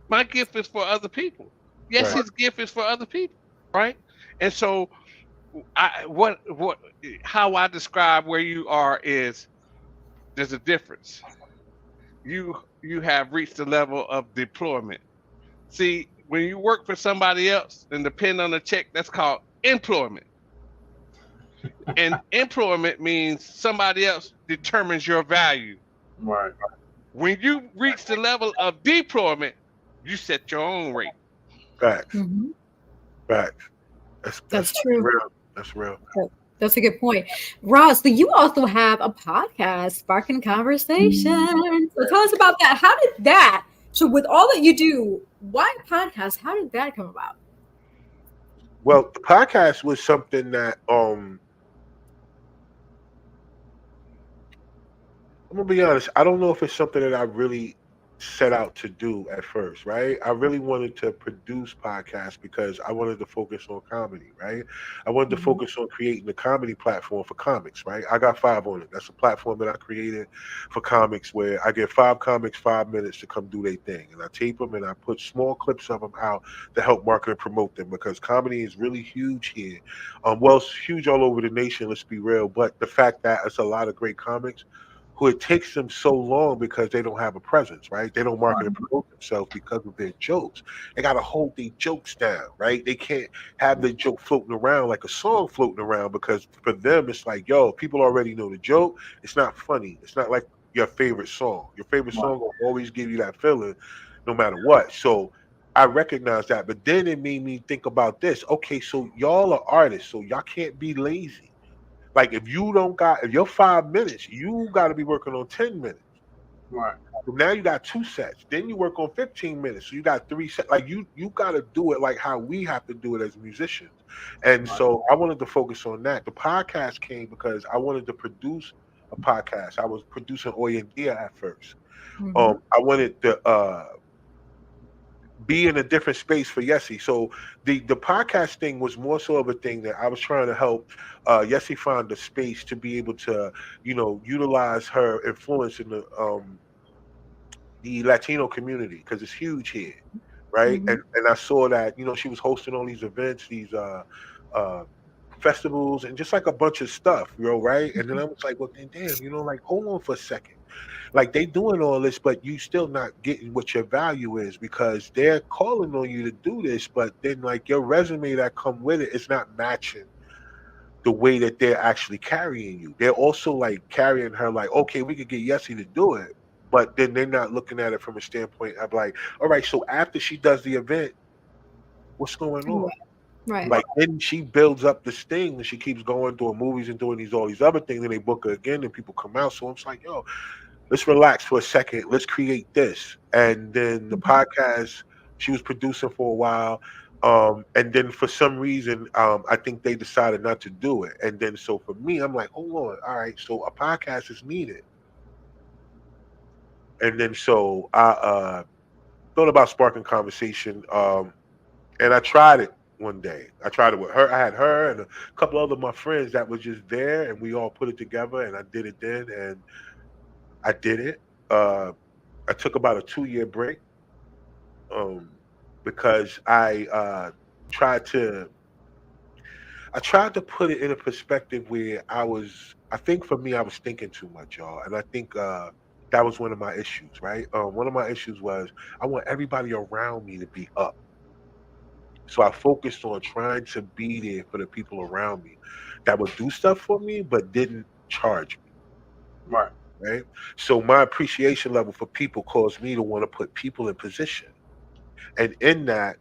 My gift is for other people. Yes, right, his gift is for other people, right? And so what how I describe where you are is there's a difference. You have reached the level of deployment. See, when you work for somebody else and depend on a check, that's called employment. And employment means somebody else determines your value. Right. When you reach the level of deployment, you set your own rate. facts, Mhm. facts. That's That's that's true. real. That's real. That- That's a good point. Ross, so you also have a podcast, Sparking Conversation. So tell us about that. How did that, so with all that you do, why podcast? How did that come about? Well, the podcast was something that I'm gonna be honest. I don't know if it's something that I really. set out to do at first, right? I really wanted to produce podcasts because I wanted to focus on comedy, right? I wanted to Mhm. focus on creating a comedy platform for comics, right? I got five on it. That's a platform that I created for comics where I get five comics 5 minutes to come do their thing. And I tape them and I put small clips of them out to help market and promote them because comedy is really huge here. Well, it's huge all over the nation, let's be real. But the fact that it's a lot of great comics who it takes them so long because they don't have a presence, right? They don't market and promote themselves because of their jokes. They got to hold their jokes down, right? They can't have the joke floating around like a song floating around because for them, it's like, yo, people already know the joke. It's not funny. It's not like your favorite song. Your favorite Right. song will always give you that feeling no matter what. So I recognize that. But then it made me think about this. Okay, so y'all are artists, so y'all can't be lazy. Like if you're 5 minutes, you got to be working on 10 minutes. Right. So now you got two sets. Then you work on 15 minutes. So you got three sets. Like you got to do it like how we have to do it as musicians. And Right. so I wanted to focus on that. The podcast came because I wanted to produce a podcast. I was producing Oyendia at first. Mhm. I wanted to be in a different space for Yessie. So the podcast thing was more so of a thing that I was trying to help Yessie find the space to be able to, utilize her influence in the Latino community because it's huge here, right? And Mhm. and I saw that she was hosting all these events, these uh festivals, and just like a bunch of stuff, right? And then I was like, well, then damn, like hold on for a second. Like they doing all this, but you still not getting what your value is because they're calling on you to do this, but then like your resume that come with it is not matching the way that they're actually carrying you. They're also like carrying her like, okay, we could get Yessie to do it, but then they're not looking at it from a standpoint of like, all right, so after she does the event, what's going on? Right. Right. Right. Like then she builds up this thing and she keeps going doing movies and doing all these other things, and they book her again and people come out. So I'm just like, yo, let's relax for a second. Let's create this. And then the Mhm. podcast she was producing for a while. And then for some reason, I think they decided not to do it. And then so for me, I'm like, hold on, all right, so a podcast is needed. And then so I thought about sparking conversation. And I tried it one day. I tried it with her. I had her and a couple other of my friends that was just there, and we all put it together. And I did it then, and I did it. Uh, I took about a 2 year break um, because tried to I tried to put it in a perspective where I think for me I was thinking too much, y'all, and I think that was one of my issues, right? One of my issues was I want everybody around me to be up, so I focused on trying to be there for the people around me that would do stuff for me but didn't charge me. Right. Right. So my appreciation level for people caused me to want to put people in position. And in that,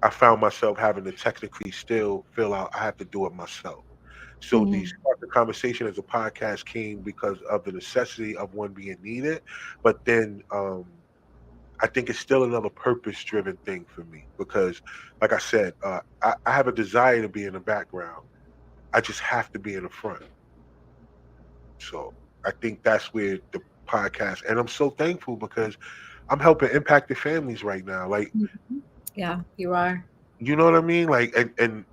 I found myself having to technically still feel out I have to do it myself. So the Mhm. Spark the Conversation as a podcast came because of the necessity of one being needed. But then I think it's still another purpose driven thing for me because, like I said, I have a desire to be in the background. I just have to be in the front. So I think that's where the podcast, and I'm so thankful because I'm helping impacted families right now. Like, Mhm. Yeah, you are. you know what I mean? Like, and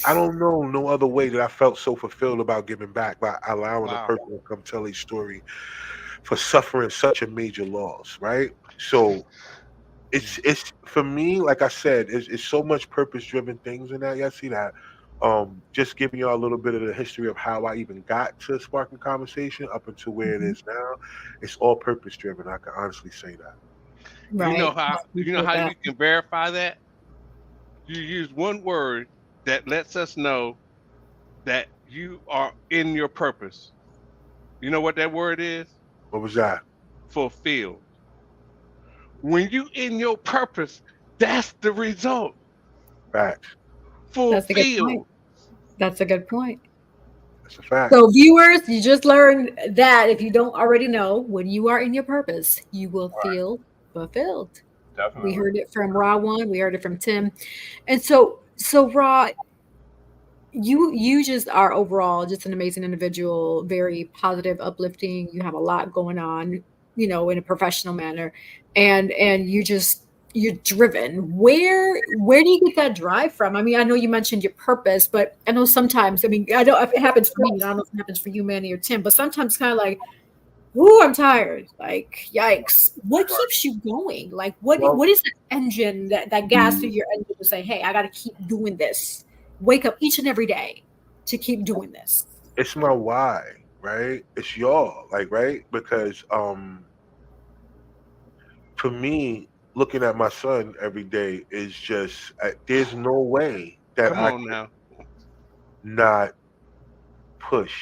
I don't know no other way that I felt so fulfilled about giving back by allowing a Wow. person to come tell a story for suffering such a major loss, right? So it's for me, like I said, it's so much purpose driven things in that. Yeah, see that. Just giving you all a little bit of the history of how I even got to sparking conversation up until where it Mhm. is now. It's all purpose driven. I can honestly say that. Right. I You know appreciate how that. you can verify that? You use one word that lets us know that you are in your purpose. You know what that word is? What was that? Fulfilled. When you in your purpose, that's the result. Facts. That's a good point. Fulfilled. That's a good point. That's a fact. So, viewers, you just learned that if you don't already know, when you are in your purpose, you will Right. feel fulfilled. We Definitely. heard it from Rah-1. We heard it from Tim. And so Rah, you just are overall just an amazing individual, very positive, uplifting. You have a lot going on. you know, in a professional manner, and you're driven. Where do you get that drive from? I mean, I know you mentioned your purpose, but I know sometimes, I mean, I know if it happens for me, I don't know if it happens for you, Manny or Tim, but sometimes kind of like, ooh, I'm tired. Like, yikes. What keeps you going? Like, Well, what is the engine, that gas through your engine to say, hey, I got to keep doing this. Wake up each and every day to keep doing this. it's my why, right? It's y'all, like, right? Because for me, looking at my son every day is just there's no way that Come I on now. not push,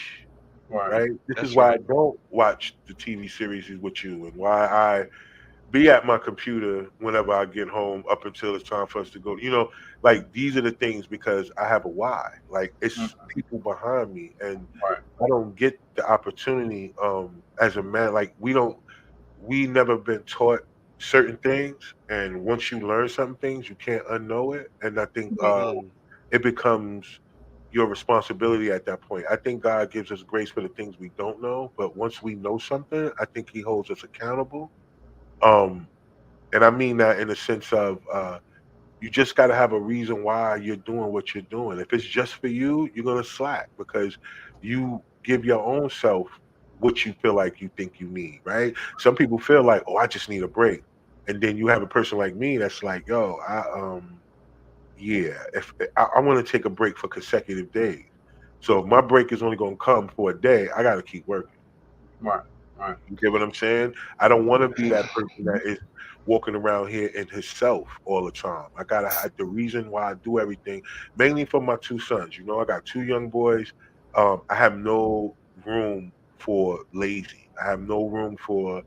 Right. right? This is That's why I right. don't watch the TV series with you, and why I be at my computer whenever I get home up until it's time for us to go. You know, like these are the things because I have a why. Like it's Mhm. people behind me, and Right. I don't get the opportunity as a man. Like we never been taught certain things, and once you learn certain things, you can't unknow it. And I think Right. it becomes your responsibility at that point. I think God gives us grace for the things we don't know, but once we know something, I think He holds us accountable. Um, and I mean that in the sense of you just got to have a reason why you're doing what you're doing. If it's just for you, you're gonna slack because you give your own self what you feel like you think you need. Right? Some people feel like, oh, I just need a break, and then you have a person like me that's like, yo, yeah, if I want to take a break for consecutive days. So if my break is only gonna come for a day, I got to keep working. Right. Right. You get what I'm saying? I don't want to be that person that is walking around here in himself all the time. I gotta have the reason why I do everything, mainly for my two sons. You know, I got two young boys. I have no room for lazy. I have no room for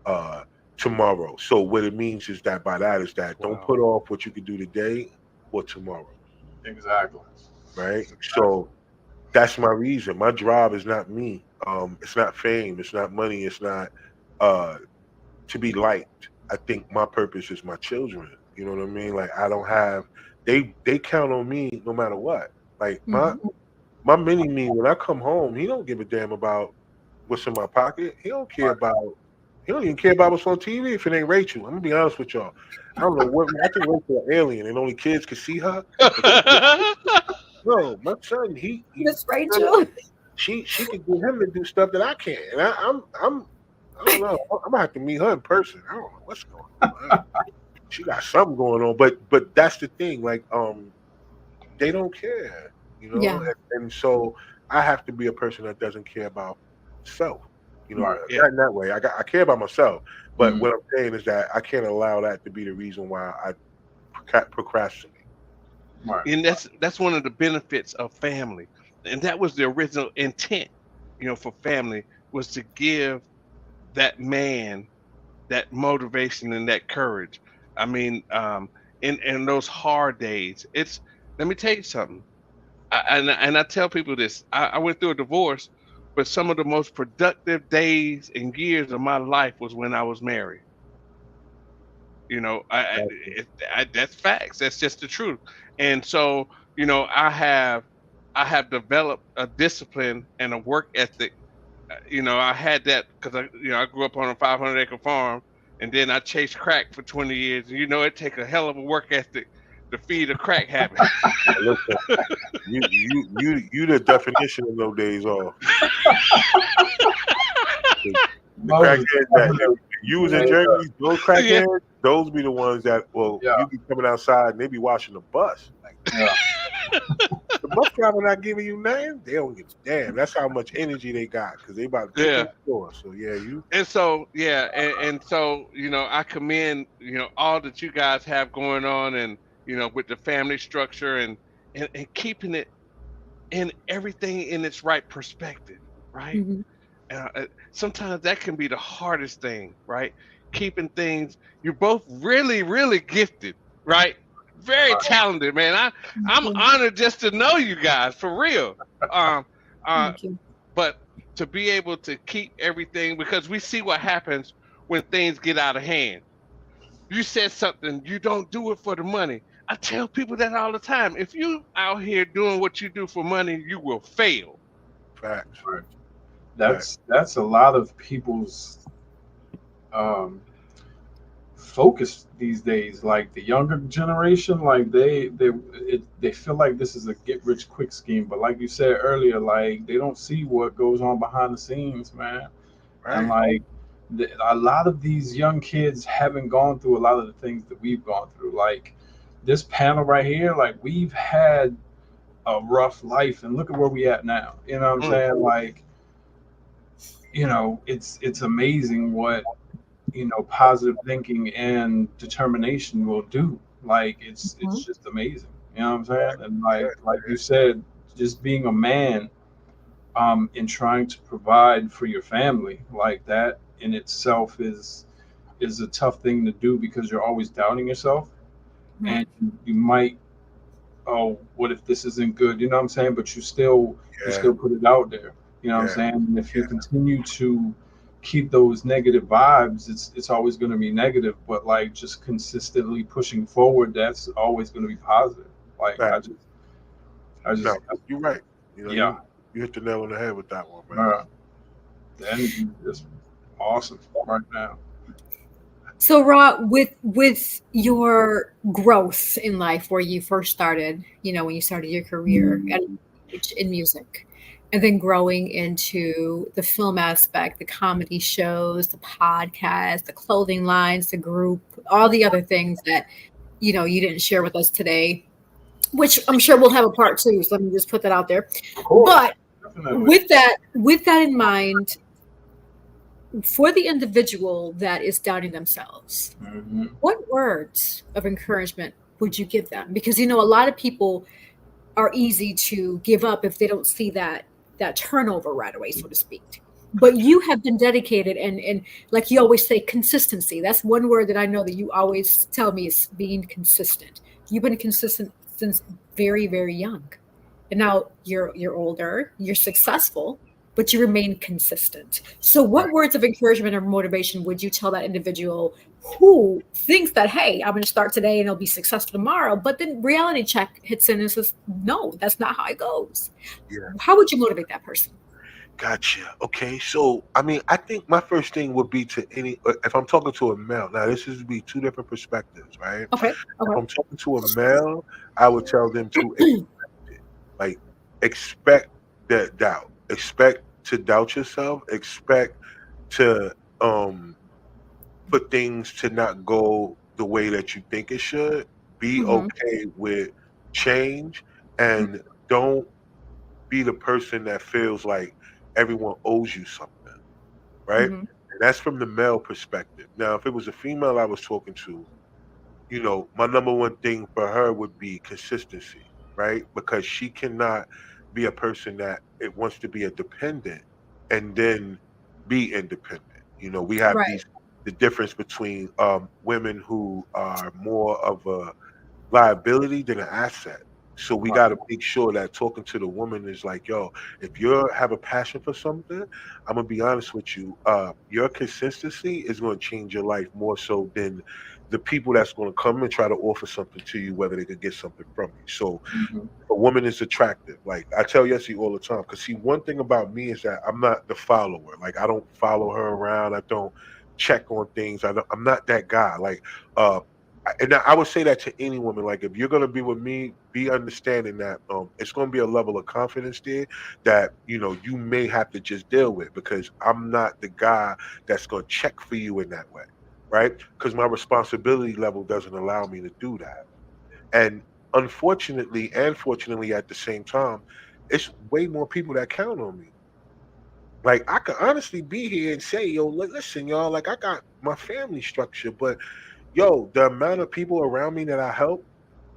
uh tomorrow. So what it means is that by that is that don't Wow. put off what you can do today for tomorrow. Exactly. Right? Exactly. So that's my reason. My drive is not me. It's not fame. It's not money. It's not uh to be liked. I think my purpose is my children. You know what I mean? Like I don't have they count on me no matter what. Like my Mhm. my mini me when I come home, he don't give a damn about what's in my pocket. He don't care Right. about he don't even care about what's on TV if it ain't Rachel. I'm gonna be honest with y'all. I don't know what I think Rachel an alien and only kids can see her. But no, my son, he Miss Rachel. she could get him to do stuff that I can't. And I don't know. I'm gonna have to meet her in person. I don't know what's going on. She got something going on, but that's the thing. Like they don't care, you know. Yeah. And so I have to be a person that doesn't care about self. You know, Right. Yeah. not in that way. I care about myself, but Mm. what I'm saying is that I can't allow that to be the reason why I procrastinate. Right. And that's one of the benefits of family. And that was the original intent, for family was to give that man that motivation and that courage. I mean, in those hard days, let me tell you something. And I tell people this. I went through a divorce, but some of the most productive days and years of my life was when I was married. You know, that's facts. That's just the truth. And so, I have developed a discipline and a work ethic. I had that because I grew up on a 500-acre farm, and then I chased crack for 20 years. And it take a hell of a work ethic to feed a crack habit. Listen, you the definition of no days off. The Moses. crackheads that you was in Yeah. Jersey, those Yeah. crackheads, those be the ones that Yeah. you be coming outside and they be washing the bus. Like Yeah. the bus driver not giving you nothing, they don't give a damn. That's how much energy they got because they about to take in Yeah. the store. So yeah, you And so, yeah, and so, I commend, all that you guys have going on, and with the family structure, and keeping it in everything in its right perspective, right? Mhm. Sometimes that can be the hardest thing, right? Keeping things. You're both really, really gifted, right? Very talented, man. I'm Thank you. honored just to know you guys for real. Um, uh, Thank you. but to be able to keep everything, because we see what happens when things get out of hand. You said something, you don't do it for the money. I tell people that all the time. If you out here doing what you do for money, you will fail. facts. Right. Facts. That's a lot of people's um, focused these days. Like the younger generation, like they feel like this is a get rich quick scheme. But like you said earlier, like they don't see what goes on behind the scenes, man. And Right. like a lot of these young kids haven't gone through a lot of the things that we've gone through. Like this panel right here, like we've had a rough life, and look at where we at now. You know what I'm Mm. saying? Like, it's amazing what positive thinking and determination will do. Like it's Mhm. just amazing. You know what I'm saying? And like you said, just being a man, and trying to provide for your family, like that in itself is a tough thing to do because you're always doubting yourself, Mhm. and you might, oh, what if this isn't good? You know what I'm saying? But you Yeah. still put it out there. You know what I'm Yeah. saying? And if you Yeah. continue to keep those negative vibes, it's always going to be negative. But like just consistently pushing forward, that's always going to be positive. Like Fact. I No, just, you're right. yeah, You hit the nail on the head with that one, man. the energy is awesome right now. So, Ra, with your growth in life, where you first started, when you started your career at age in music, and then growing into the film aspect, the comedy shows, the podcast, the clothing lines, the group, all the other things that you didn't share with us today, which I'm sure we'll have a part two. So let me just put that out there. Of course, But definitely. with that in mind, for the individual that is doubting themselves, Hmm. what words of encouragement would you give them? Because a lot of people are easy to give up if they don't see that turnover right away, so to speak. But you have been dedicated, and like you always say, consistency. That's one word that I know that you always tell me is being consistent. You've been consistent since very, very young. And now you're older, you're successful, but you remain consistent. So Right. what words of encouragement or motivation would you tell that individual who thinks that, hey, I'm going to start today and I'll be successful tomorrow, but then reality check hits in and says, no, that's not how it goes. Yeah. How would you motivate that person? Gotcha. Okay. So, I mean, I think my first thing would be to if I'm talking to a male, now this is be two different perspectives, right? Okay. If Okay. I'm talking to a male, I would tell them to like expect that doubt, expect to doubt yourself, expect to for things to not go the way that you think it should. Be Mm-hmm. okay with change, and don't be the person that feels like everyone owes you something, right? Mm-hmm. And that's from the male perspective. Now, if it was a female I was talking to, my number one thing for her would be consistency, right? Because she cannot be a person that it wants to be a dependent and then be independent. We have Right. the difference between women who are more of a liability than an asset. So we Right. got to make sure that talking to the woman is like, yo, if you have a passion for something, I'm gonna be honest with you. Your consistency is going to change your life more so than the people that's going to come and try to offer something to you, whether they could get something from you. So Hmm. a woman is attractive. Like I tell Yessie all the time, because see, one thing about me is that I'm not the follower. Like I don't follow her around. I don't check on things. I'm not that guy. Like, and I would say that to any woman. Like, if you're gonna be with me, be understanding that it's gonna be a level of confidence there that you may have to just deal with because I'm not the guy that's gonna check for you in that way, right? Because my responsibility level doesn't allow me to do that. And unfortunately and fortunately at the same time, it's way more people that count on me. Like I could honestly be here and say, yo, listen, y'all, like I got my family structure, but yo, the amount of people around me that I help,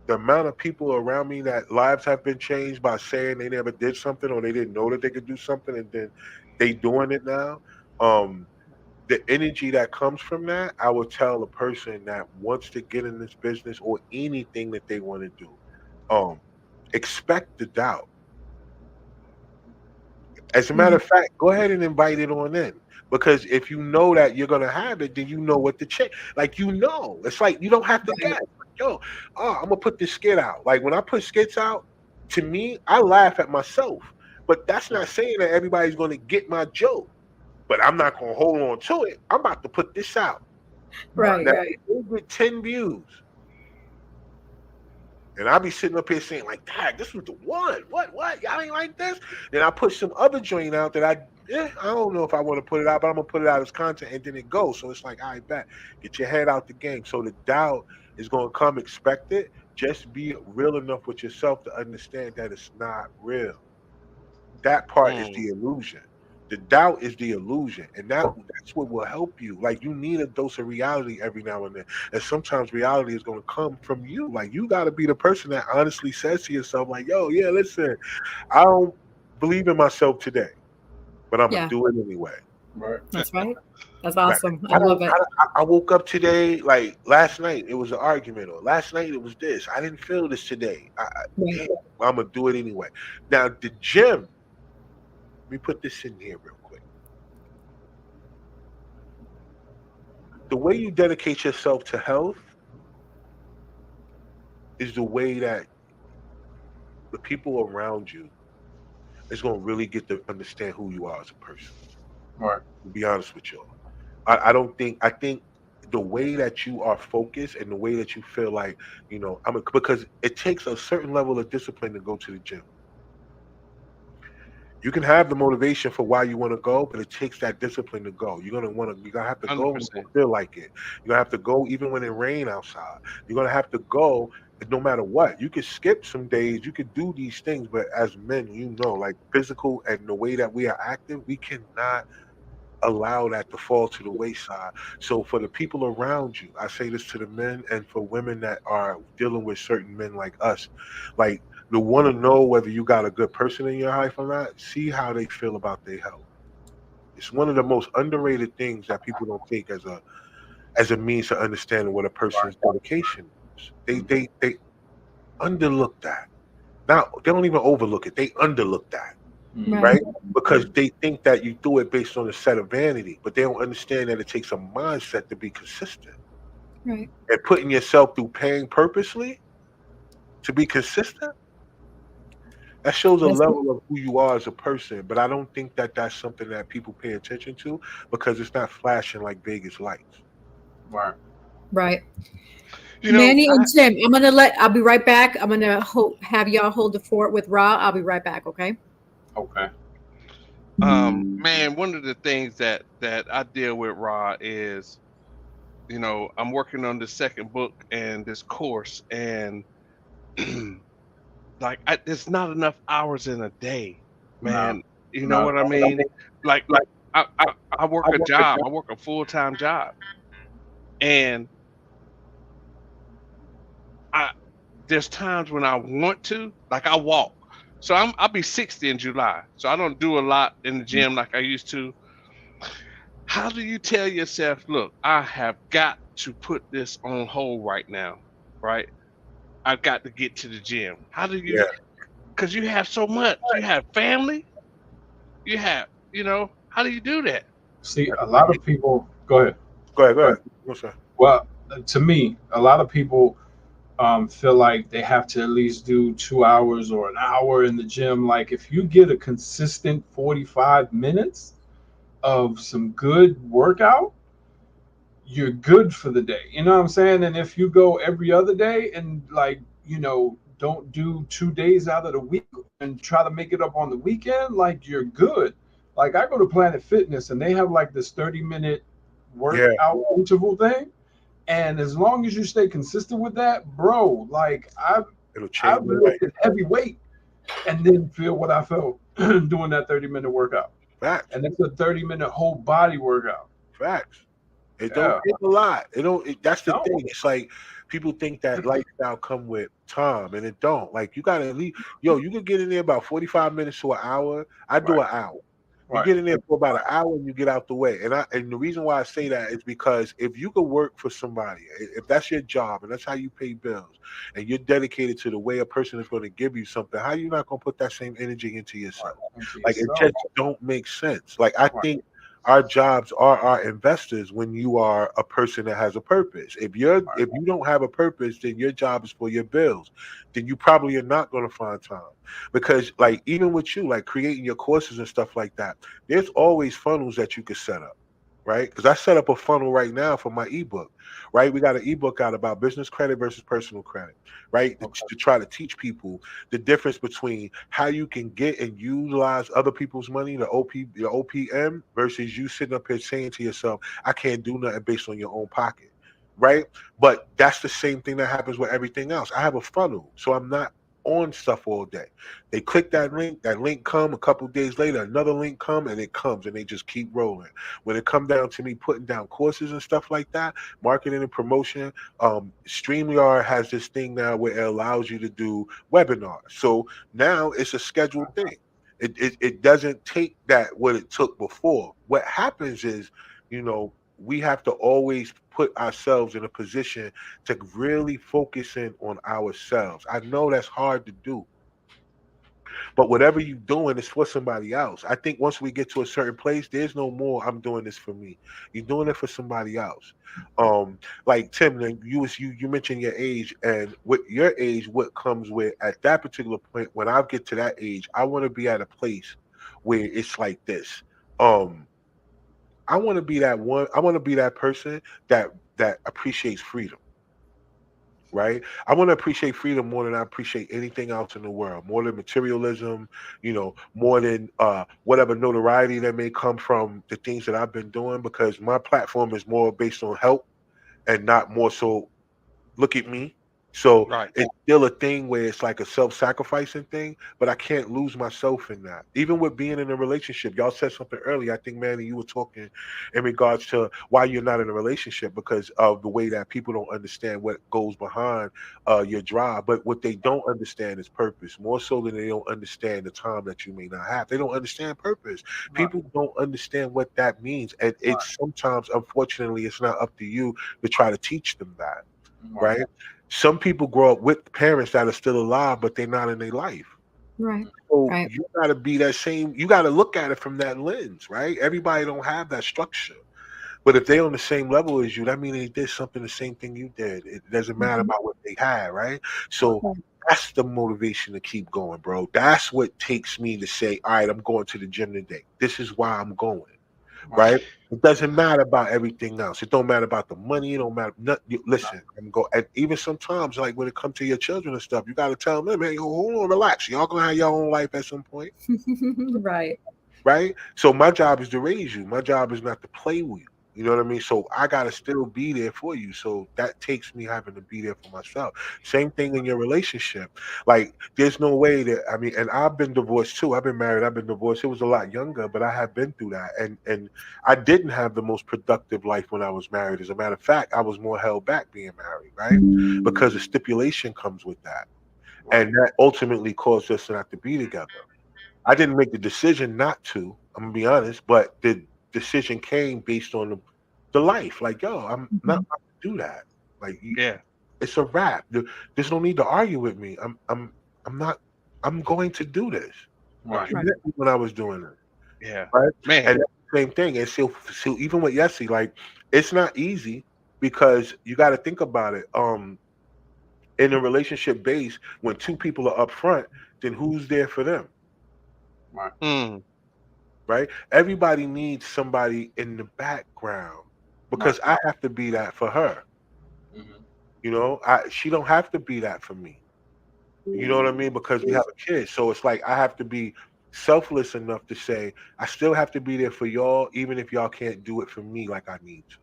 the amount of people around me that lives have been changed by saying they never did something or they didn't know that they could do something and then they doing it now. Um, the energy that comes from that, I would tell a person that wants to get in this business or anything that they want to do, um, expect the doubt. As a matter Mm-hmm. of fact, go ahead and invite it on in. Because if you know that you're gonna have it, then you know what to check. Like it's like you don't have to guess. Yo, I'm gonna put this skit out. Like when I put skits out, to me, I laugh at myself. But that's not saying that everybody's gonna get my joke. but I'm not gonna hold on to it. I'm about to put this out. Right, Now, right. it get 10 views. And I'll be sitting up here saying, like, Dad, this was the one. What? Y'all ain't like this? Then I put some other joint out that I don't know if I want to put it out, but I'm gonna put it out as content, and then it goes. So it's like, all right, bet. Get your head out the game. So the doubt is gonna come expected. Just be real enough with yourself to understand that it's not real. That part is the illusion. The doubt is the illusion, and that's what will help you. Like, you need a dose of reality every now and then, and sometimes reality is going to come from you. Like, you got to be the person that honestly says to yourself, like, "Yo, yeah, listen, I don't believe in myself today, but I'm gonna Yeah, do it anyway." Right. that's right. That's Like, awesome. I love it. I woke up today, like last night, it was an argument, or last night it was this. I didn't feel this today. Right. Damn, I'm gonna do it anyway. Now, the gym. Let me put this in here real quick. The way you dedicate yourself to health is the way that the people around you is going to really get to understand who you are as a person. Right. To be honest with y'all, I think the way that you are focused and the way that you feel like, because it takes a certain level of discipline to go to the gym. You can have the motivation for why you want to go, but it takes that discipline to go. You're gonna have to go when you 100%. don't feel like it. You're gonna have to go even when it rain outside. You're gonna have to go no matter what. You could skip some days, you could do these things, but as men, like physical and the way that we are active, we cannot allow that to fall to the wayside. So for the people around you, I say this to the men and for women that are dealing with certain men like us, like, to want to know whether you got a good person in your life or not, see how they feel about their health. It's one of the most underrated things that people don't take as a means to understanding what a person's dedication is. They underlook that. Now they don't even overlook it. They underlook that. Right. Right? Because they think that you do it based on a set of vanity, but they don't understand that it takes a mindset to be consistent. Right. And putting yourself through pain purposely to be consistent, that shows a That's level of who you are as a person. But I don't think that that's something that people pay attention to because it's not flashing like Vegas lights. Right. right. You know, Manny and Tim, I'll be right back. I'm gonna have y'all hold the fort with Ra. I'll be right back, okay? Okay. man, one of the things that I deal with, Ra, is, I'm working on the second book and this course, and like, there's not enough hours in a day, No. man. You know Not what I mean? Like, I work a job. I work a full-time job, and I there's times when I want to, like, I walk. So I'll be 60 in July. So I don't do a lot in the gym like I used to. How do you tell yourself, look, I have got to put this on hold right now, right? I've got to get to the gym. How do you, Yeah. because you have so much. You have family, you have, how do you do that? See, a lot of people. Go ahead. Go ahead. Go Go ahead. ahead. What's that? Well, to me, a lot of people feel like they have to at least do 2 hours or an hour in the gym. Like, if you get a consistent 45 minutes of some good workout, you're good for the day. You know what I'm saying? And if you go every other day and, like, don't do 2 days out of the week and try to make it up on the weekend, like, you're good. Like, I go to Planet Fitness and they have like this 30-minute Yeah. workout interval thing. And as long as you stay consistent with that, bro, like, It'll I've change your life. lifted heavy weight and didn't feel what I felt doing that 30-minute workout. Facts. And it's a 30-minute whole body workout. Facts. It Yeah. don't take a lot. That's the No. thing. It's like people think that lifestyle come with time, and it don't. Like, you gotta at least, you could get in there about 45 minutes to an hour. I do Right. an hour. You Right. get in there for about an hour and you get out the way. And the reason why I say that is because if you could work for somebody, if that's your job and that's how you pay bills, and you're dedicated to the way a person is going to give you something, how you not going to put that same energy into yourself? Into Like, it yourself. just don't make sense. Like, I think our jobs are our investors when you are a person that has a purpose. If you don't have a purpose, then your job is for your bills. Then you probably are not going to find time. Because like even with you, like creating your courses and stuff like that, there's always funnels that you could set up. Right? Because I set up a funnel right now for my ebook. Right? We got an ebook out about business credit versus personal credit, right? To try to teach people the difference between how you can get and utilize other people's money, the OPM, versus you sitting up here saying to yourself, I can't do nothing based on your own pocket. Right. But that's the same thing that happens with everything else. I have a funnel, so I'm not on stuff all day. They click that link come a couple days later, another link come, and it comes, and they just keep rolling. When it come down to me putting down courses and stuff like that, marketing and promotion, StreamYard has this thing now where it allows you to do webinars. So now it's a scheduled thing. It doesn't take that what it took before. What happens is, we have to always put ourselves in a position to really focus in on ourselves. I know that's hard to do, but whatever you're doing is for somebody else. I think once we get to a certain place, there's no more I'm doing this for me. You're doing it for somebody else. Like Tim, like, you mentioned your age, and with your age, what comes with at that particular point, when I get to that age, I want to be at a place where it's like this. I want to be that one. I want to be that person that appreciates freedom. Right? I want to appreciate freedom more than I appreciate anything else in the world, more than materialism, more than whatever notoriety that may come from the things that I've been doing, because my platform is more based on help and not more so look at me. So Right. it's still a thing where it's like a self-sacrificing thing, but I can't lose myself in that. Even with being in a relationship, y'all said something earlier. I think, Manny, you were talking in regards to why you're not in a relationship because of the way that people don't understand what goes behind your drive. But what they don't understand is purpose, more so than they don't understand the time that you may not have. They don't understand purpose. People don't understand what that means. And it's sometimes, unfortunately, it's not up to you to try to teach them that. Right? Some people grow up with parents that are still alive, but they're not in their life. Right. So Right. you got to be that same. You got to look at it from that lens, right? Everybody don't have that structure, but if they're on the same level as you, that means they did something the same thing you did. It doesn't matter Mhm. about what they had, right? So Right. that's the motivation to keep going, bro. That's what takes me to say, all right, I'm going to the gym today. This is why I'm going. Right? It doesn't matter about everything else. It don't matter about the money. It don't matter. Listen, I'm go. And even sometimes, like when it comes to your children and stuff, you got to tell them, man, hold on, relax. Y'all gonna have your own life at some point, Right. right? So my job is to raise you. My job is not to play with you. You know what I mean? So I gotta still be there for you. So that takes me having to be there for myself. Same thing in your relationship. Like there's no way that and I've been divorced too. I've been married, I've been divorced. It was a lot younger, but I have been through that. And I didn't have the most productive life when I was married. As a matter of fact, I was more held back being married, right? Because the stipulation comes with that. And that ultimately caused us not to be together. I didn't make the decision not to. I'm gonna be honest, but the decision came based on the life. Like, yo, I'm not Mhm. about to do that. Like, Yeah. it's a wrap. There's no need to argue with me. I'm not. I'm going to do this. Right. You Right. met me when I was doing it, Yeah. right? Man. And that's the same thing. And so even with Yessie, like, it's not easy because you got to think about it. In a relationship base, when two people are up front, then who's there for them? Mm. Right? Everybody needs somebody in the background because I have to be that for her. She don't have to be that for me. You know what I mean? Because we have a kid. So it's like I have to be selfless enough to say I still have to be there for y'all, even if y'all can't do it for me like I need to.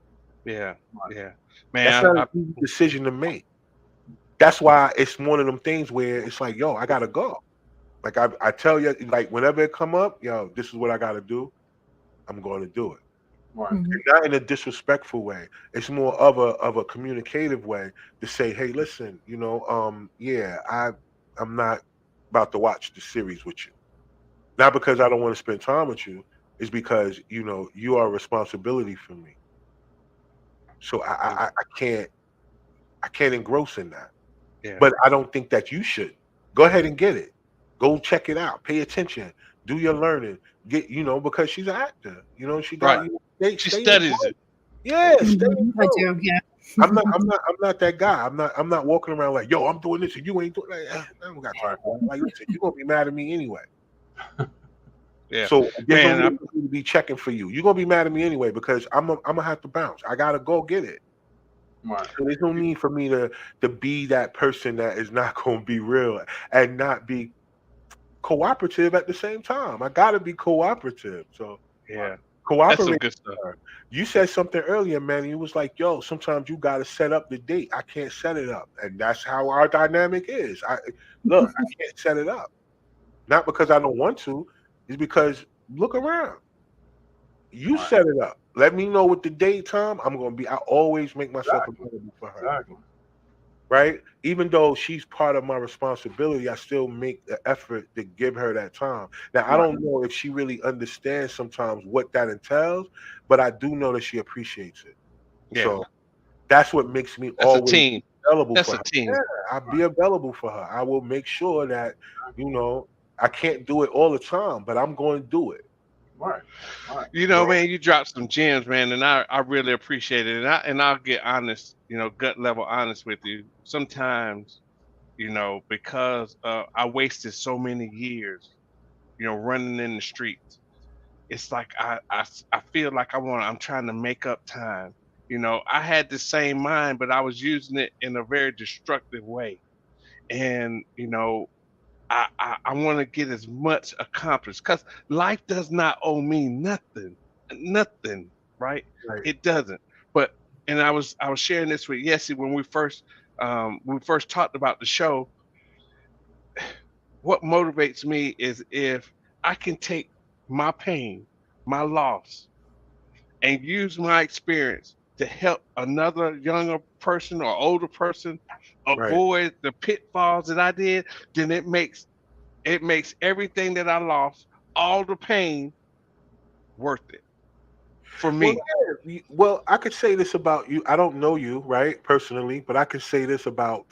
Yeah. Yeah. That's Man. not an easy decision to make. That's why it's one of them things where it's like, yo, I gotta go. Like I tell you, like whenever it come up, yo, this is what I gotta do. I'm going to do it. Mhm. Not in a disrespectful way. It's more of a communicative way to say, hey, listen, yeah, I'm not about to watch the series with you. Not because I don't want to spend time with you. It's because you are a responsibility for me. So I can't engross in that. Yeah. But I don't think that you should. Go ahead and get it. Go check it out. Pay attention. do your learning, get because she's an actor. She got Right. Stay, She stay in the studies it. flow. Yeah, stay in the I flow. do. Yeah. I'm not that guy. I'm not walking around like, yo, I'm doing this and you ain't doing that. I don't got time for that. Like, listen, you're gonna be mad at me anyway. Yeah, So there's no man. reason for me to be checking for you. You're gonna be mad at me anyway because I'm gonna have to bounce. I gotta go get it. Right. So there's no need for me to be that person that is not gonna be real and not be cooperative at the same time. I gotta be cooperative. So Yeah, that's some cooperate. good stuff. You said something earlier, man. You was like, "Yo, sometimes you got to set up the date. I can't set it up," and that's how our dynamic is. I can't set it up, not because I don't want to. It's because look around. You Right. set it up. Let me know what the date, time. I'm gonna be. I always make myself Exactly. available for her, Exactly. right? Even though she's part of my responsibility, I still make the effort to give her that time. Now, I Right. don't know if she really understands sometimes what that entails, but I do know that she appreciates it. Yeah, So that's what makes me that's a always team. available That's for a her. team. Yeah, I'll be available for her. I will make sure that, I can't do it all the time, but I'm going to do it. Right. Right. Man, you dropped some gems, man, and I really appreciate it. And I'll get honest, gut level honest with you. Sometimes, because I wasted so many years, running in the streets. It's like I feel like I'm trying to make up time. I had the same mind, but I was using it in a very destructive way. And I want to get as much accomplished because life does not owe me nothing, right? Right. It doesn't. But and I was sharing this with Yessie when we first talked about the show. What motivates me is if I can take my pain, my loss, and use my experience to help another younger person or older person Right. avoid the pitfalls that I did, then it makes everything that I lost, all the pain, worth it for Well, me. yeah. Well, I could say this about you. I don't know you, right, personally, but I could say this about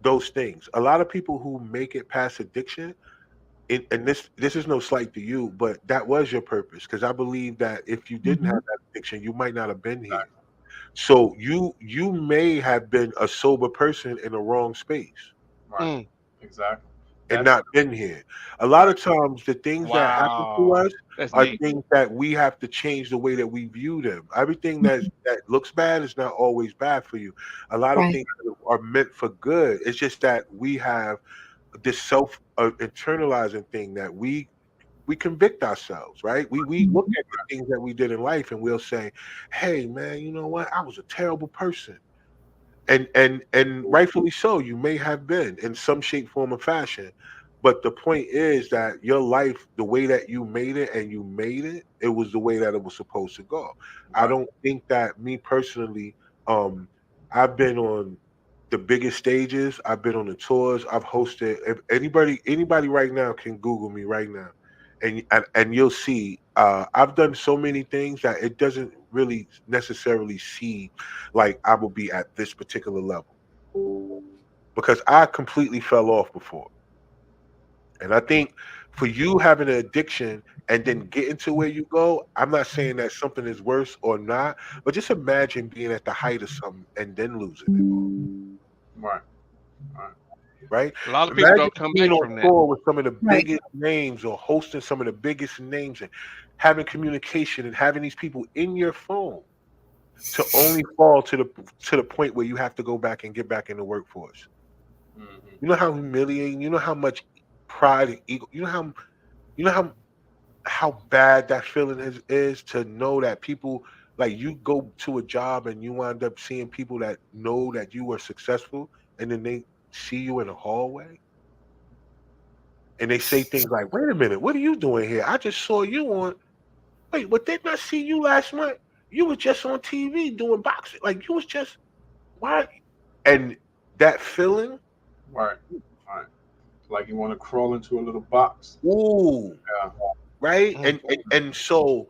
those things. A lot of people who make it past addiction, and this is no slight to you, but that was your purpose. Because I believe that if you didn't have Mhm. that addiction, you might not have been here. Exactly. So you may have been a sober person in the wrong space Right. Mm, Exactly. and That's not been here. A lot of times the things that happen to wow, us that's are deep. things that we have to change the way that we view them. Everything that looks bad is not always bad for you. A lot of Right. things are meant for good. It's just that we have this self internalizing thing that we convict ourselves, right? We look Mhm. at the things that we did in life and we'll say, "Hey, man, you know what? I was a terrible person." And rightfully so, you may have been in some shape, form, or fashion. But the point is that your life, the way that you made it and you made it, it was the way that it was supposed to go. I right. don't think that me personally, um, I've been on the biggest stages, I've been on the tours, I've hosted. If anybody right now can Google me right now, and you'll see I've done so many things that it doesn't really necessarily see like I will be at this particular level because I completely fell off before. And I think for you having an addiction and then getting to where you go, I'm not saying that something is worse or not, but just imagine being at the height of something and then losing it, Right. Right. right? A lot of people Imagine don't come being back on from that. tour with some of the Right. biggest names or hosting some of the biggest names and having communication and having these people in your phone to only fall to the point where you have to go back and get back in the workforce. Mm-hmm. You know how humiliating. You know how much pride and ego. You know how bad that feeling is to know that people like you go to a job and you wind up seeing people that know that you were successful and then they see you in a hallway and they say things like, "Wait a minute, what are you doing here? I just saw you on. Wait, but didn't I see you last month? You was just on TV doing boxing. Like you was just why?" And that feeling, Right. Right. Like you want to crawl into a little box. ooh, Yeah. right? Mm, And so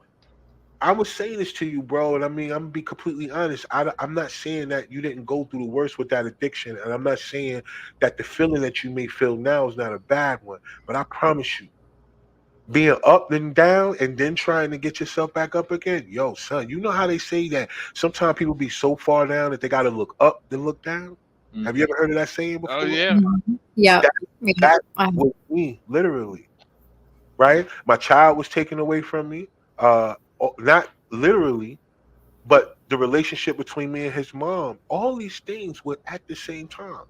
I would say this to you, bro, and I mean I'm gonna be completely honest. I'm not saying that you didn't go through the worst with that addiction, and I'm not saying that the feeling that you may feel now is not a bad one. But I promise you, being up and down and then trying to get yourself back up again. Yo, son, you know how they say that sometimes people be so far down that they got to look up then look down? Have you ever heard of that saying Oh before? yeah. Yeah. That, Yeah. that was me, literally. Right? My child was taken away from me. Not literally, but the relationship between me and his mom, all these things were at the same time.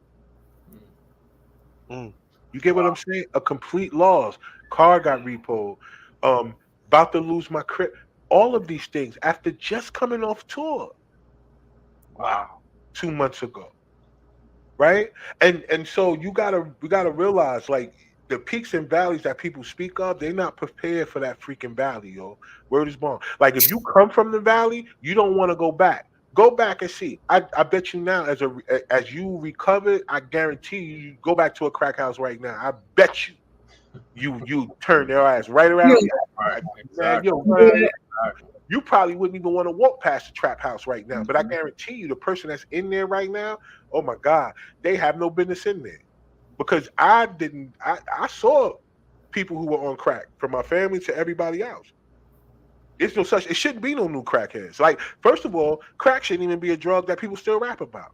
Mm. You get what I'm saying? A complete loss. Car got repoed. About to lose my crib. All of these things after just coming off tour Wow. 2 months ago. Right? And so you gotta realize, like, the peaks and valleys that people speak of, they're not prepared for that freaking valley, yo. Word is born. Like, if you come from the valley, you don't want to go back. Go back and see. I bet you now, as you recover, I guarantee you go back to a crack house right now. I bet you turn their eyes right around. Right. Man, Exactly. you probably wouldn't even want to walk past the trap house right now. But I guarantee you, the person that's in there right now, oh my God, they have no business in there. Because I saw people who were on crack, from my family to everybody else. It's no such. It shouldn't be no new crackheads. Like, first of all, crack shouldn't even be a drug that people still rap about.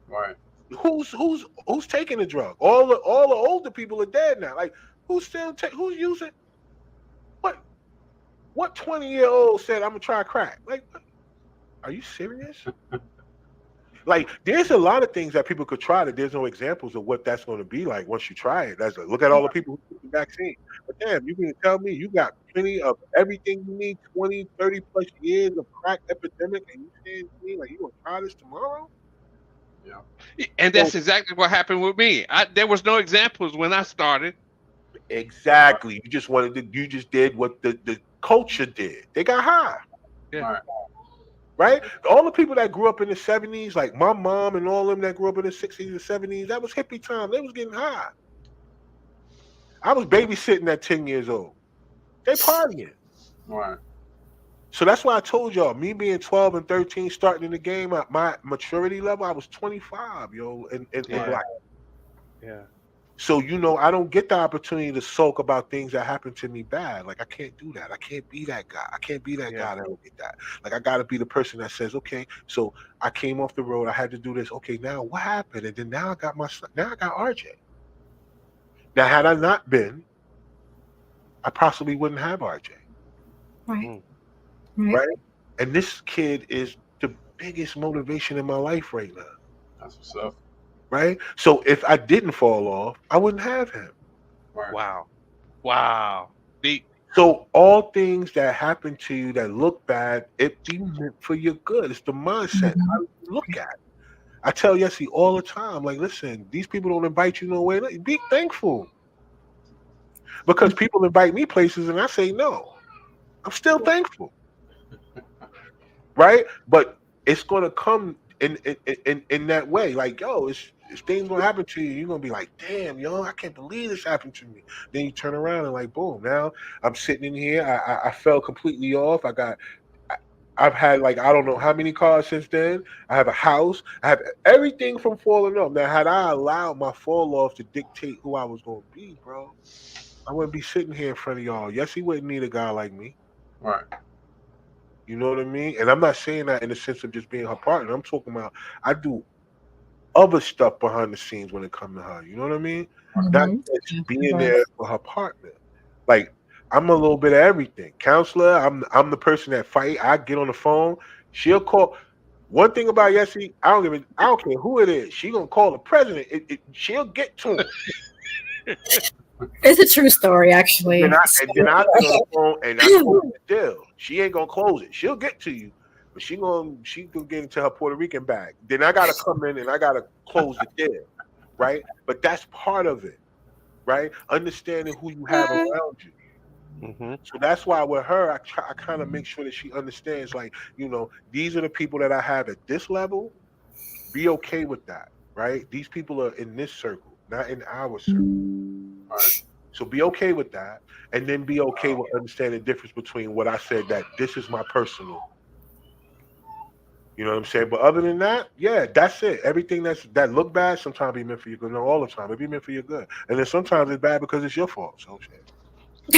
Right. Who's taking the drug? All the older people are dead now. Like, who's using? What 20-year-old said, I'm gonna try crack? Like, are you serious? Like, there's a lot of things that people could try that there's no examples of what that's going to be like once you try it. That's like, look at all the people who took the vaccine. But damn, you can tell me you got plenty of everything you need, 20, 30 plus years of crack epidemic, and you saying to me, like, you going to try this tomorrow? Yeah. And that's exactly what happened with me. There was no examples when I started. Exactly. You just did what the culture did. They got high. Yeah. Right? All the people that grew up in the 70s, like my mom and all them that grew up in the 60s and 70s, that was hippie time. They was getting high. I was babysitting at 10 years old. They partying. Right. So that's why I told y'all, me being 12 and 13, starting in the game, at my maturity level, I was 25, yo, in black. Yeah. So, I don't get the opportunity to sulk about things that happen to me bad. Like, I can't do that. I can't be that guy. I can't be that guy that don't get that. Like, I got to be the person that says, okay, so I came off the road. I had to do this. Okay, now what happened? And then now I got RJ. Now, had I not been, I possibly wouldn't have RJ. Right. Right? And this kid is the biggest motivation in my life right now. That's what's up. Right? So if I didn't fall off, I wouldn't have him. Right. Wow. Deep. So all things that happen to you that look bad, it be meant for your good. It's the mindset. How you look at it. I tell Yessie all the time, like, listen, these people don't invite you nowhere. Be thankful. Because people invite me places and I say no. I'm still thankful. Right? But it's gonna come in that way. Like, yo, it's things gonna happen to you. You're gonna be like, damn, yo, I can't believe this happened to me. Then you turn around and like, boom, now I'm sitting in here. I fell completely off. I've had, like, I don't know how many cars since then. I have a house. I have everything from falling off. Now, had I allowed my fall off to dictate who I was gonna be, bro, I wouldn't be sitting here in front of y'all. Yes, he wouldn't need a guy like me. Right. You know what I mean? And I'm not saying that in the sense of just being her partner. I'm talking about I do other stuff behind the scenes when it comes to her. You know what I mean? Not just being there for her partner. Like, I'm a little bit of everything. Counselor, I'm the person that fight. I get on the phone. She'll call. One thing about Yessie, I don't care who it is. She gonna call the president. She'll get to him. It's a true story, actually. And then I get on the phone and I close the deal. She ain't gonna close it. She'll get to you, but she gonna get into her Puerto Rican bag. Then I gotta come in and I gotta close the deal, right? But that's part of it, right? Understanding who you have around you. Mm-hmm. So that's why with her, I kind of make sure that she understands, like, these are the people that I have at this level. Be okay with that, right? These people are in this circle, not in our circle. Right. So be okay with that, and then be okay with understanding the difference between what I said, that this is my personal. You know what I'm saying? But other than that, yeah, that's it. Everything that look bad sometimes be meant for your good. No, all the time it be meant for your good, and then sometimes it's bad because it's your fault. So shit.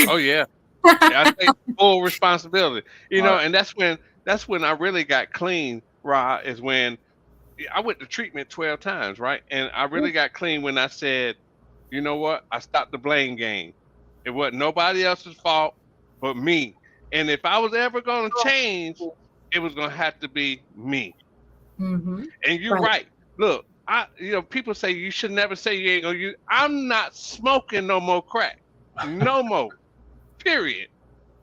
Oh yeah. Yeah, I take full responsibility. Right. And that's when I really got clean, Ra, is when I went to treatment 12 times, right? And I really got clean when I said, you know what? I stopped the blame game. It wasn't nobody else's fault but me. And if I was ever going to change, it was going to have to be me. Mm-hmm. And you're right. Look, people say you should never say you ain't going to use. I'm not smoking no more crack. No more. Period.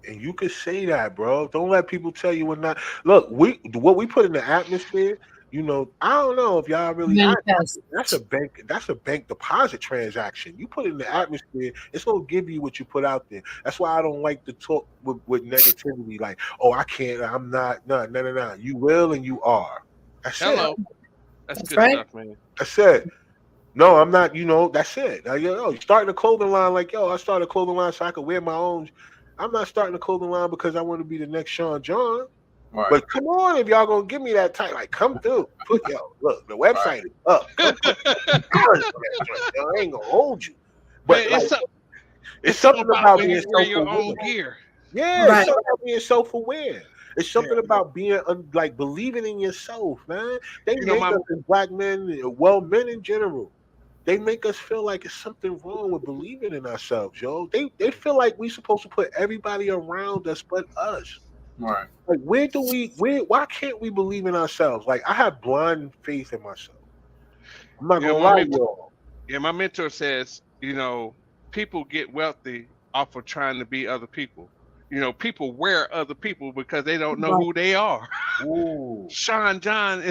And you could say that, bro. Don't let people tell you what not. Look, what we put in the atmosphere. I don't know if y'all really. Manifest. That's a bank. That's a bank deposit transaction. You put it in the atmosphere. It's gonna give you what you put out there. That's why I don't like to talk with negativity. Like, oh, I can't. I'm not. No. You will and you are. That's Hello. it. That's good right. stuff, man. That's it. No, I'm not. That's it. Now, you starting a clothing line like, I started a clothing line so I could wear my own. I'm not starting a clothing line because I want to be the next Sean John. Right. But come on, if y'all gonna give me that tight, like come through. Look, the website is up. Come I ain't gonna hold you. But Man, it's something about when being you wear your self-aware. own gear. Yeah, Right. it's something about being self-aware. It's something about being like believing in yourself, man. They make us as black men, men in general. They make us feel like it's something wrong with believing in ourselves, yo. They feel like we supposed to put everybody around us but us. Right. Like, why can't we believe in ourselves? Like, I have blind faith in myself. I'm not gonna lie to y'all. Yeah, my mentor says, people get wealthy off of trying to be other people. People wear other people because they don't know who they are. Ooh. Sean John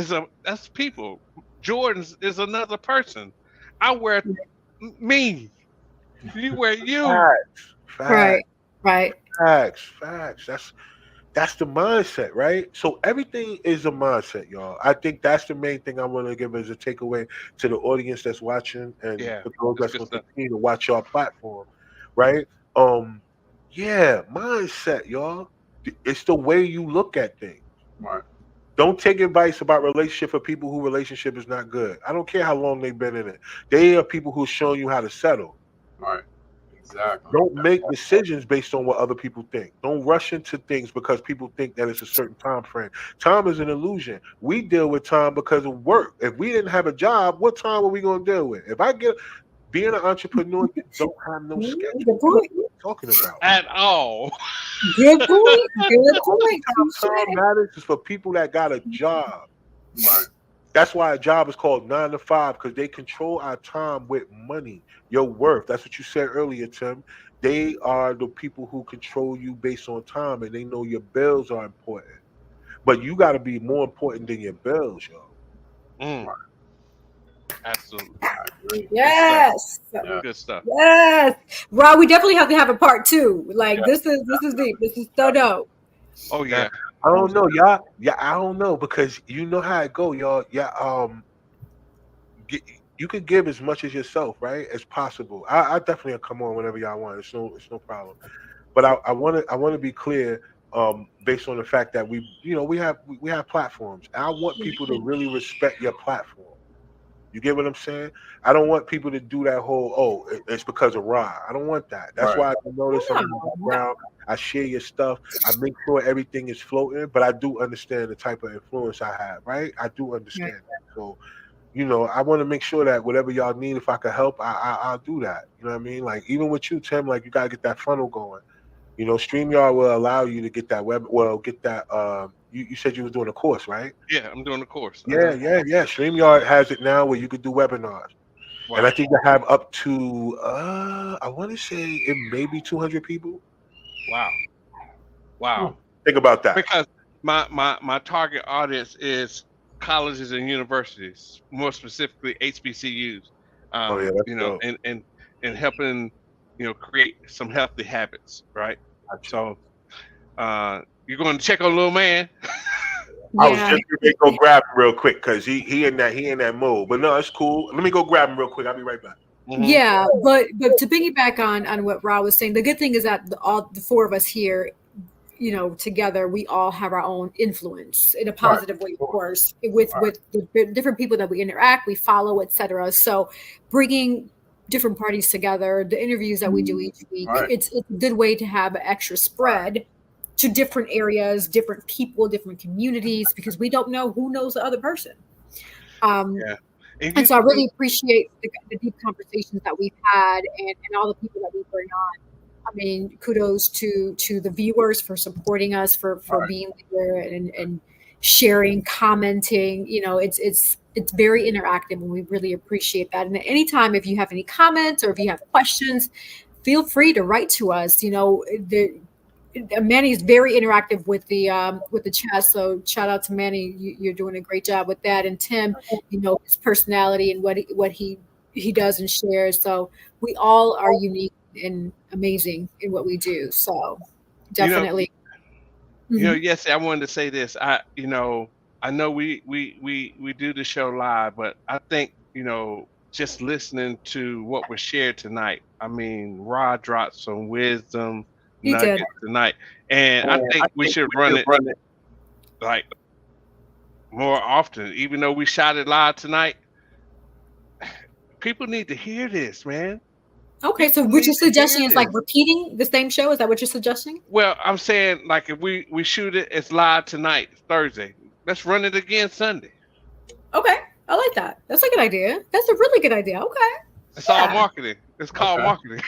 that's people. Jordan's is another person. I wear me. You wear you. Facts. Right. Facts. That's the mindset, right? So everything is a mindset, y'all. I think that's the main thing I want to give as a takeaway to the audience that's watching and for those that's going to continue to watch your platform, right? Mindset, y'all. It's the way you look at things. Right. Don't take advice about relationship for people who relationship is not good. I don't care how long they've been in it. They are people who are showing you how to settle. Right. Exactly. Don't make decisions based on what other people think. Don't rush into things because people think that it's a certain time frame. Time is an illusion. We deal with time because of work. If we didn't have a job, what time are we going to deal with? If I get being an entrepreneur, you don't have no schedule. Good point. What are you talking about? At all. Good point. Good point. Time matters is for people that got a job. Right. That's why a job is called 9 to 5 because they control our time with money, your worth. That's what you said earlier, Tim. They are the people who control you based on time, and they know your bills are important. But you got to be more important than your bills, yo. Absolutely. Yes. Good stuff. Yes. Rob, we definitely have to have a part 2. Like this is deep. This is so dope. Oh yeah. I don't know, y'all. Yeah, I don't know because you know how it go, y'all. Yeah, you can give as much as yourself, right, as possible. I definitely will come on whenever y'all want. It's no problem. But I want to be clear, based on the fact that we have platforms. And I want people to really respect your platform. You get what I'm saying? I don't want people to do that whole, it's because of Ra. I don't want that. That's why I notice I'm in the background. I share your stuff. I make sure everything is floating, but I do understand the type of influence I have, right? I do understand that. So, I want to make sure that whatever y'all need, if I could help, I'll do that. You know what I mean? Like, even with you, Tim, like, you got to get that funnel going. StreamYard will allow you to get that you said you was doing a course, right? Yeah, I'm doing a course. Yeah. StreamYard has it now where you could do webinars. Wow. And I think they have up to, I want to say it may be 200 people. Wow. Think about that. Because my target audience is colleges and universities, more specifically HBCUs. And helping, create some healthy habits, right? So, you're going to check on little man. I was just gonna go grab him real quick because he in that mode. But no, it's cool. Let me go grab him real quick. I'll be right back. Mm-hmm. Yeah, but to piggyback on what Ra was saying, the good thing is that the 4 of us here, together, we all have our own influence in a positive way, of course, with the different people that we interact, we follow, etc. So bringing different parties together, the interviews that we do each week, Right. it's a good way to have extra spread to different areas, different people, different communities, because we don't know who knows the other person. Yeah. And so I really appreciate the deep conversations that we've had and all the people that we bring on. I mean, kudos to the viewers for supporting us, for being there and sharing, commenting. You know, it's very interactive, and we really appreciate that. And anytime, if you have any comments or if you have questions, feel free to write to us. You know, Manny is very interactive with the chat, so shout out to Manny. You're doing a great job with that. And Tim, you know, his personality and what he does and shares. So we all are unique and amazing in what we do. So definitely. Yes, I wanted to say this. I know we do the show live, but I think, just listening to what was shared tonight, I mean, Rod dropped some wisdom nuggets tonight, and I think we should run it like more often. Even though we shot it live tonight, people need to hear this, man. Okay, so what you're suggesting is like repeating the same show? Is that what you're suggesting? Well, I'm saying, like, if we shoot it's live tonight, Thursday, let's run it again Sunday. Okay, I like that. That's a good idea. That's a really good idea. Okay. It's all marketing. It's called marketing.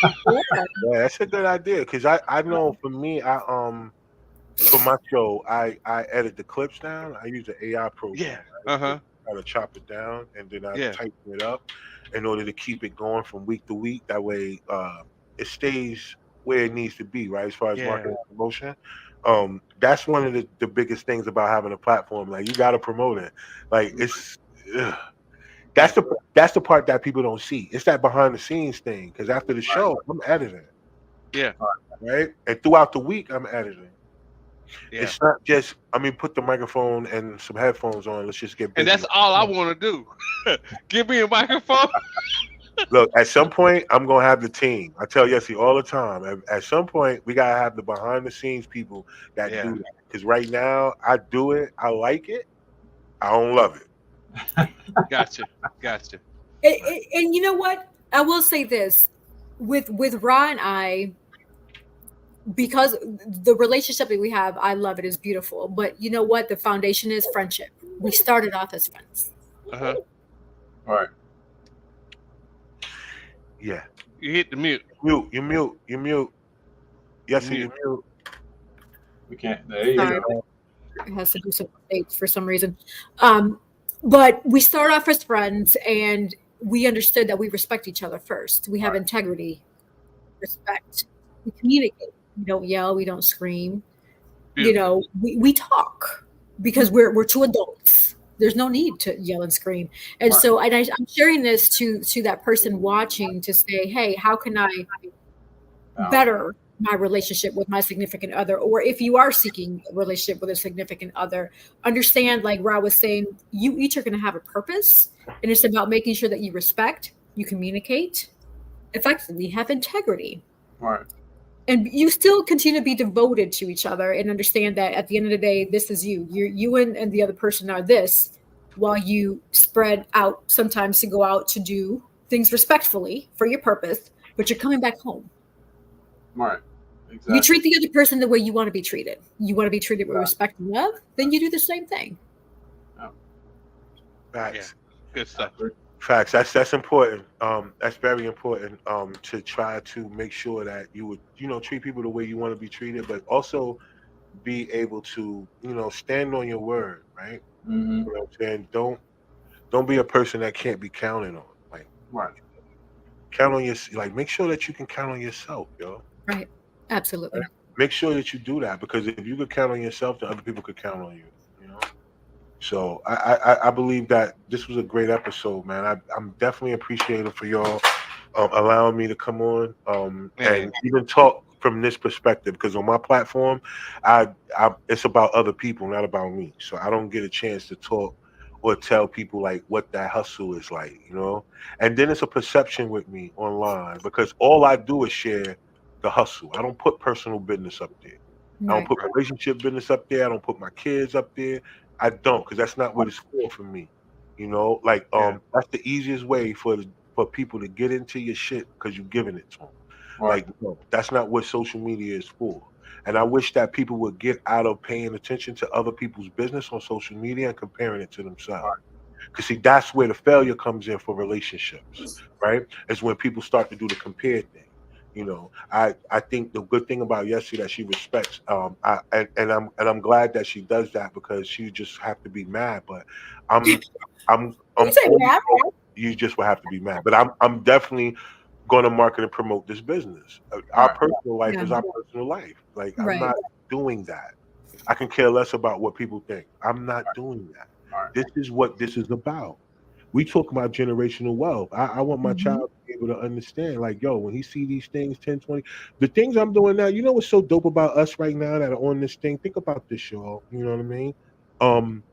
Yeah, that's a good idea, because I know for me, for my show, I edit the clips down. I use the AI program. Yeah. Try to chop it down, and then I tighten it up in order to keep it going from week to week. That way, it stays where it needs to be, right? As far as marketing and promotion. That's one of the biggest things about having a platform. Like, you got to promote it. Like, it's that's the part that people don't see. It's that behind the scenes thing. Because after the show, I'm editing. Yeah. Right. And throughout the week, I'm editing. Yeah. It's not just, put the microphone and some headphones on. Let's just get busy. And that's all I want to do. Give me a microphone. Look, at some point, I'm going to have the team. I tell Yessie all the time, at some point, we got to have the behind the scenes people that do that. Because right now, I do it. I like it. I don't love it. Gotcha. And you know what? I will say this. With Ra and I, because the relationship that we have, I love it, is beautiful. But you know what? The foundation is friendship. We started off as friends. All right. Yeah. You hit the mute. You mute. Yes, you mute. We can't. There you go. It has to do some updates for some reason. But we started off as friends, and we understood that we respect each other first. We have integrity, respect. We communicate. We don't yell. We don't scream. Beautiful. You know, we talk because we're two adults. There's no need to yell and scream. And so, and I'm sharing this to that person watching to say, hey, how can I better my relationship with my significant other? Or if you are seeking a relationship with a significant other, understand, like Ra was saying, you each are going to have a purpose. And it's about making sure that you respect, you communicate effectively, have integrity. Right. And you still continue to be devoted to each other and understand that at the end of the day, this is you. You and the other person are this, while you spread out sometimes to go out to do things respectfully for your purpose, but you're coming back home. Right. Exactly. You treat the other person the way you want to be treated. You want to be treated with respect and love, then you do the same thing. Facts. Yeah. Good stuff. Facts. That's important. That's very important. To try to make sure that you would, treat people the way you want to be treated, but also be able to, stand on your word, right? Mm-hmm. You know what I'm saying? Don't be a person that can't be counted on. Like, count on make sure that you can count on yourself, yo. Right. Absolutely. Right? Make sure that you do that, because if you could count on yourself, then other people could count on you. So I believe that this was a great episode, man. I'm definitely appreciative for y'all allowing me to come on and even talk from this perspective, because on my platform, it's about other people, not about me. So I don't get a chance to talk or tell people like what that hustle is like, And then it's a perception with me online, because all I do is share the hustle. I don't put personal business up there. Right. I don't put relationship business up there. I don't put my kids up there. I don't, because that's not what it's for me. That's the easiest way for for people to get into your shit because you're giving it to them. Right. Like, no, that's not what social media is for. And I wish that people would get out of paying attention to other people's business on social media and comparing it to themselves. Right. Because see, that's where the failure comes in for relationships, right? It's when people start to do the compare thing. You know, I think the good thing about Yessie that she respects, I'm glad that she does that because she just have to be mad. But I'm You say only, rap? you just will have to be mad. But I'm definitely going to market and promote this business. Our Right. personal life Yeah. is our personal life. Like I'm Right. not doing that. I can care less about what people think. I'm not doing that. Right. This is what this is about. We talk about generational wealth. I want my Mhm. child to be able to understand, like, yo, when he see these things 10, 20, the things I'm doing now, you know what's so dope about us right now that are on this thing? Think about this, y'all. You know what I mean? Um,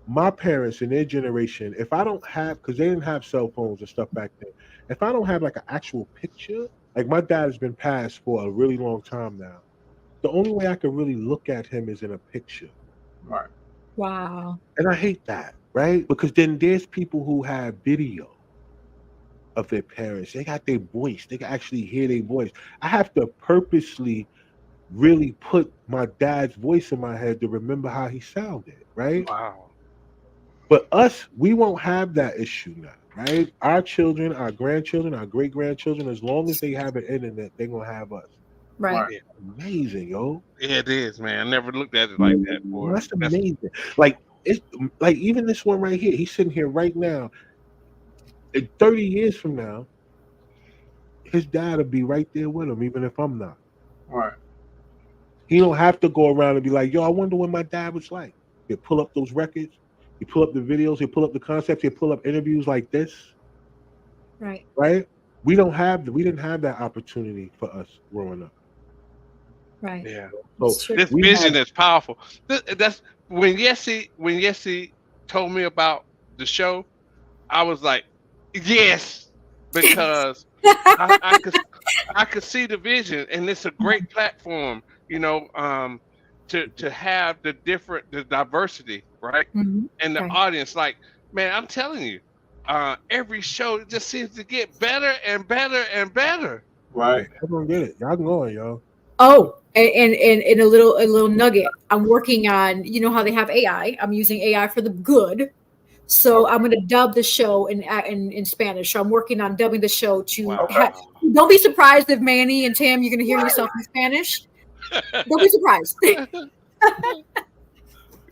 my parents in their generation, if I don't have, because they didn't have cell phones and stuff back then, if I don't have like an actual picture, like my dad has been passed for a really long time now. The only way I can really look at him is in a picture. Right. Wow. And I hate that, right? Because then there's people who have video of their parents. They got their voice. They can actually hear their voice. I have to purposely really put my dad's voice in my head to remember how he sounded, right? Wow. But us, we won't have that issue now, right? Our children, our grandchildren, our great grandchildren, as long as they have an internet, they're gonna have us. Right. Right. Amazing, yo. Yeah, it is, man. I never looked at it like that before. That's amazing. Like it's like even this one right here, he's sitting here right now. In 30 years from now, his dad will be right there with him, even if I'm not. Right. He don't have to go around and be like, yo, I wonder what my dad was like. He'll pull up those records, he pull up the videos, he'll pull up the concepts, he'll pull up interviews like this, Right. right? We didn't have that opportunity for us growing up. Right. Yeah. So It's true. This we vision have, is powerful. That's when Yessie told me about the show, I was like, yes, because I could see the vision, and it's a great platform, you know, to have the diversity, right, Mhm. and the Right. audience. Like, man, I'm telling you, every show just seems to get better and better and better. Right. I'm gonna get it. Y'all going, yo. Oh, and a little nugget. I'm working on, you know how they have AI. I'm using AI for the good. So I'm going to dub the show in Spanish. So I'm working on dubbing the show to Wow. don't be surprised if Manny and Tam, you're going to hear yourself in Spanish. Don't be surprised. Because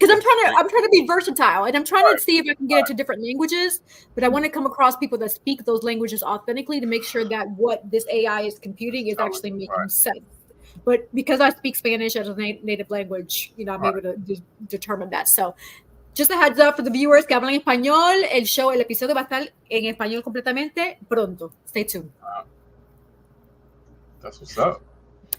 I'm trying to be versatile, and I'm trying to see if I can get into different languages, but I want to come across people that speak those languages authentically to make sure that what this AI is computing is actually making sense. But because I speak Spanish as a native language, you know, I'm able to determine that. So just a heads up for the viewers que hablan español, el episodio va a estar en español completamente pronto. Stay tuned. That's what's up.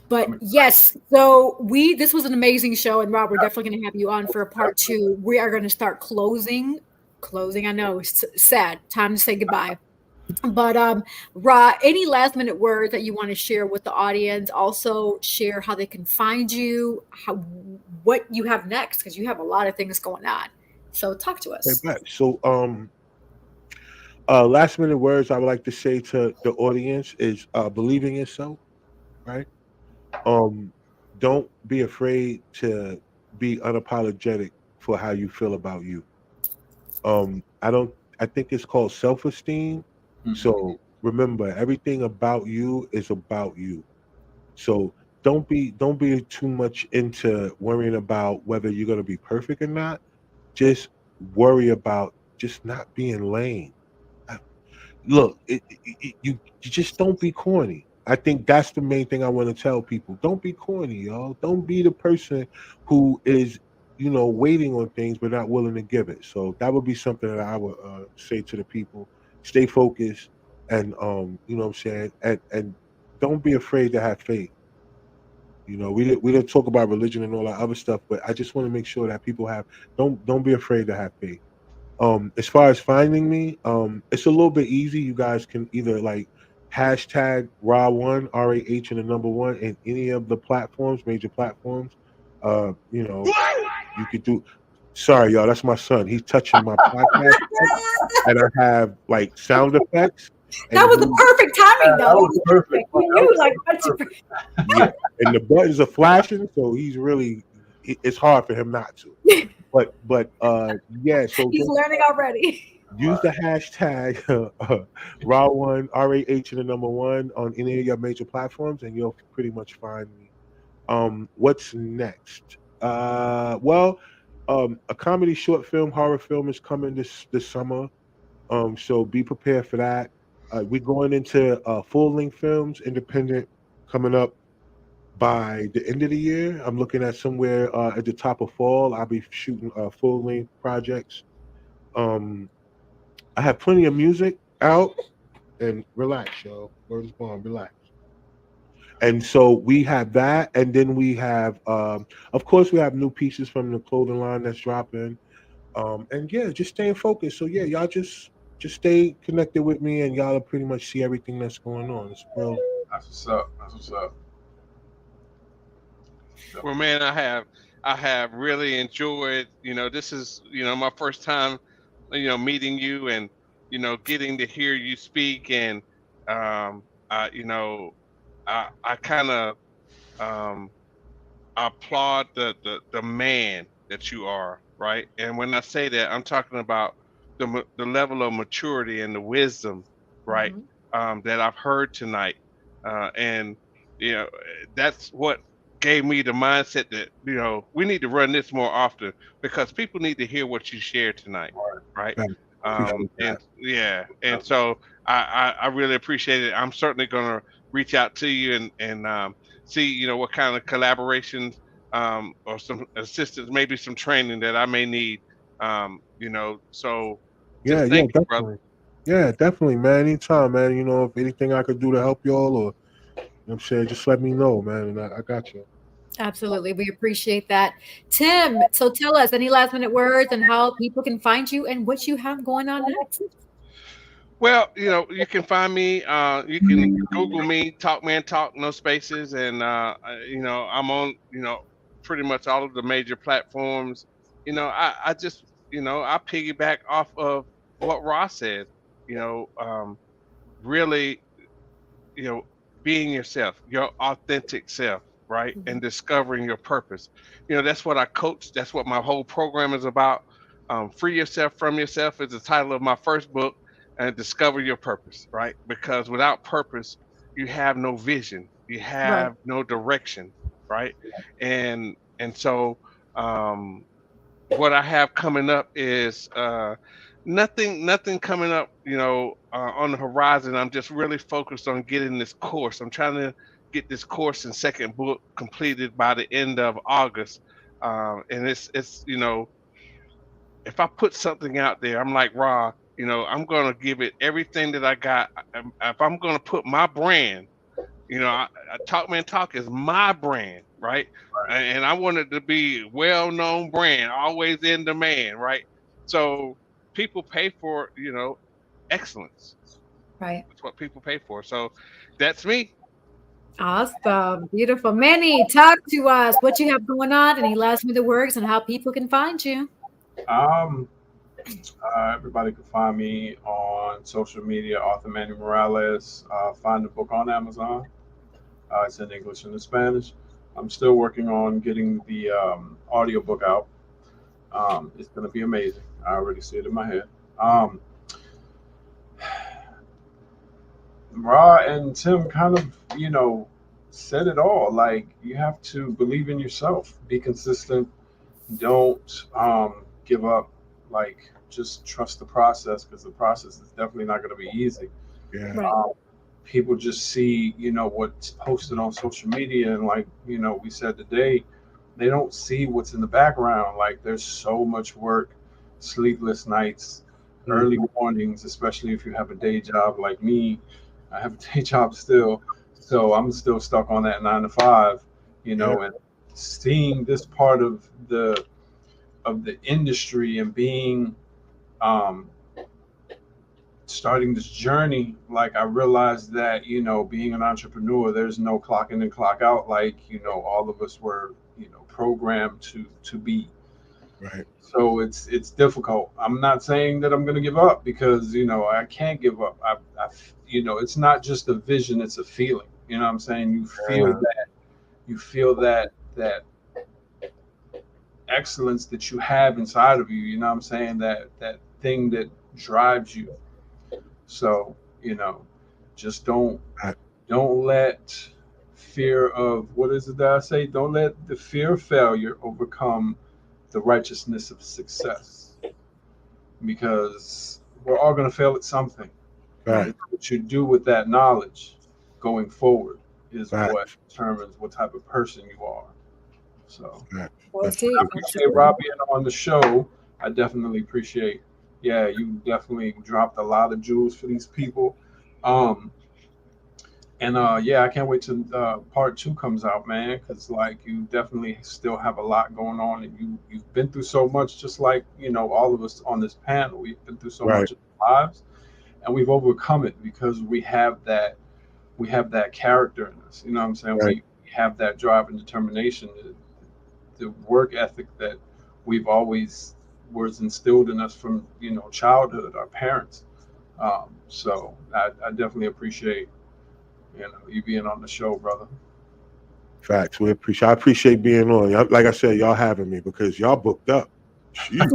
But yes, so this was an amazing show, and Rob, we're definitely going to have you on for a part 2. We are going to start closing. I know it's sad. Time to say goodbye. But Ra, any last minute words that you want to share with the audience? Also share how they can find you, what you have next, because you have a lot of things going on. So talk to us. So last minute words I would like to say to the audience is believe in yourself, right? Don't be afraid to be unapologetic for how you feel about you. I think it's called self-esteem. Mhm. So remember, everything about you is about you. So don't be too much into worrying about whether you're going to be perfect or not. Just worry about just not being lame. Look, you just don't be corny. I think that's the main thing I want to tell people. Don't be corny, y'all. Don't be the person who is, waiting on things but not willing to give it. So that would be something that I would say to the people. Stay focused, and you know what I'm saying, and don't be afraid to have faith. We didn't talk about religion and all that other stuff, but I just want to make sure that people don't be afraid to have faith. As far as finding me, it's a little bit easy. You guys can either like hashtag Rah-1, RAH and the number 1 in any of the major platforms. You could do. Sorry, y'all, that's my son. He's touching my podcast, and I have like sound effects. That And was the perfect timing, though. That was perfect. You That knew, was like, so what you- perfect. yeah, and the buttons are flashing, so he's really it's hard for him not to. But yeah, so he's just learning already. use the hashtag Rah-1 RAH and the number one on any of your major platforms, and you'll pretty much find me. What's next? Well, a comedy short film, horror film is coming this summer. So be prepared for that. We're going into full length films, independent, coming up by the end of the year. I'm looking at somewhere at the top of fall. I'll be shooting full length projects. Um, I have plenty of music out, and relax, yo. Word is born. Relax. And so we have that, and then we have, of course, we have new pieces from the clothing line that's dropping. And yeah, just staying focused. So yeah, y'all just stay connected with me, and y'all will pretty much see everything that's going on. It's real. That's what's up. That's what's up. Well, man, I have really enjoyed. This is my first time, meeting you and getting to hear you speak and I I kind of um applaud the man that you are, right? And when I say that, I'm talking about the level of maturity and the wisdom, right? Mhm. That I've heard tonight, and that's what gave me the mindset that we need to run this more often because people need to hear what you shared tonight, right? Right. Appreciate And that. yeah, and so I really appreciate it. I'm certainly gonna reach out to you and see what kind of collaborations or some assistance, maybe some training that I may need. So Yeah, just yeah, thank you, brother. definitely. Yeah, definitely, man. Anytime, man. If anything I could do to help y'all, or I'm saying, just let me know, man, and I got you. Absolutely. We appreciate that. Tim, so tell us any last minute words and how people can find you and what you have going on next. Well, you can find me. You can Google me, Talk Man Talk, no spaces, and I'm on pretty much all of the major platforms. I just I piggyback off of what Ross said. You know, um, really you know, being yourself, your authentic self, right? And Mhm. discovering your purpose. That's what I coach. That's what my whole program is about. Free Yourself from Yourself is the title of my first book, and discover your purpose, right? Because without purpose, you have no vision, you Right. have no direction, right? And so um, what I have coming up is nothing coming up, on the horizon. I'm just really focused on getting this course. I'm trying to get this course and second book completed by the end of August. And it's if I put something out there, I'm like Raw. I'm gonna give it everything that I got. If I'm gonna put my brand, Talk Man Talk is my brand, right? And I want it to be well-known brand, always in demand, right? So people pay for, excellence. Right. That's what people pay for. So that's me. Awesome. Beautiful. Manny, talk to us. What you have going on, any last minute words, and how people can find you. Um, Everybody can find me on social media, Arthur Manny Morales. Find the book on Amazon. It's in English and in Spanish. I'm still working on getting the audiobook out. It's going to be amazing. I already see it in my head. Um, Ra and Tim kind of, said it all. Like, you have to believe in yourself, be consistent, don't give up. Like, just trust the process because the process is definitely not going to be easy. Yeah. Right. People just see, what's posted on social media, and like, we said today, they don't see what's in the background. Like, there's so much work, sleepless nights, Mm. early mornings, especially if you have a day job like me. I have a day job still, so I'm still stuck on that 9 to 5, Yeah. and seeing this part of the industry and being um, starting this journey, like, I realized that, being an entrepreneur, there's no clock in and clock out, like, all of us were, programmed to be. Right. So it's difficult. I'm not saying that I'm going to give up because I can't give up. It's not just a vision; it's a feeling. You know what I'm saying? You feel that excellence that you have inside of you. You know what I'm saying? That thing that drives you. So just Right. don't let fear of what is it that I say? Don't let the fear of failure overcome the righteousness of success, because we're all going to fail at something. Right. It's what you do with that knowledge going forward is Right. what determines what type of person you are. So Right. That's That's it. I true. appreciate Rob being on the show. I definitely appreciate. Yeah, you definitely dropped a lot of jewels for these people. Um, and yeah, I can't wait till part two comes out, man. Because like you definitely still have a lot going on, and you've been through so much, just like all of us on this panel. We've been through so Right. much in our lives, and we've overcome it because we have that character in us. You know what I'm saying? Right. We have that drive and determination, the work ethic that we've always was instilled in us from childhood, our parents. So I definitely appreciate you being on the show, brother. Facts. I appreciate being on. Like I said, y'all having me because y'all booked up. Jeez.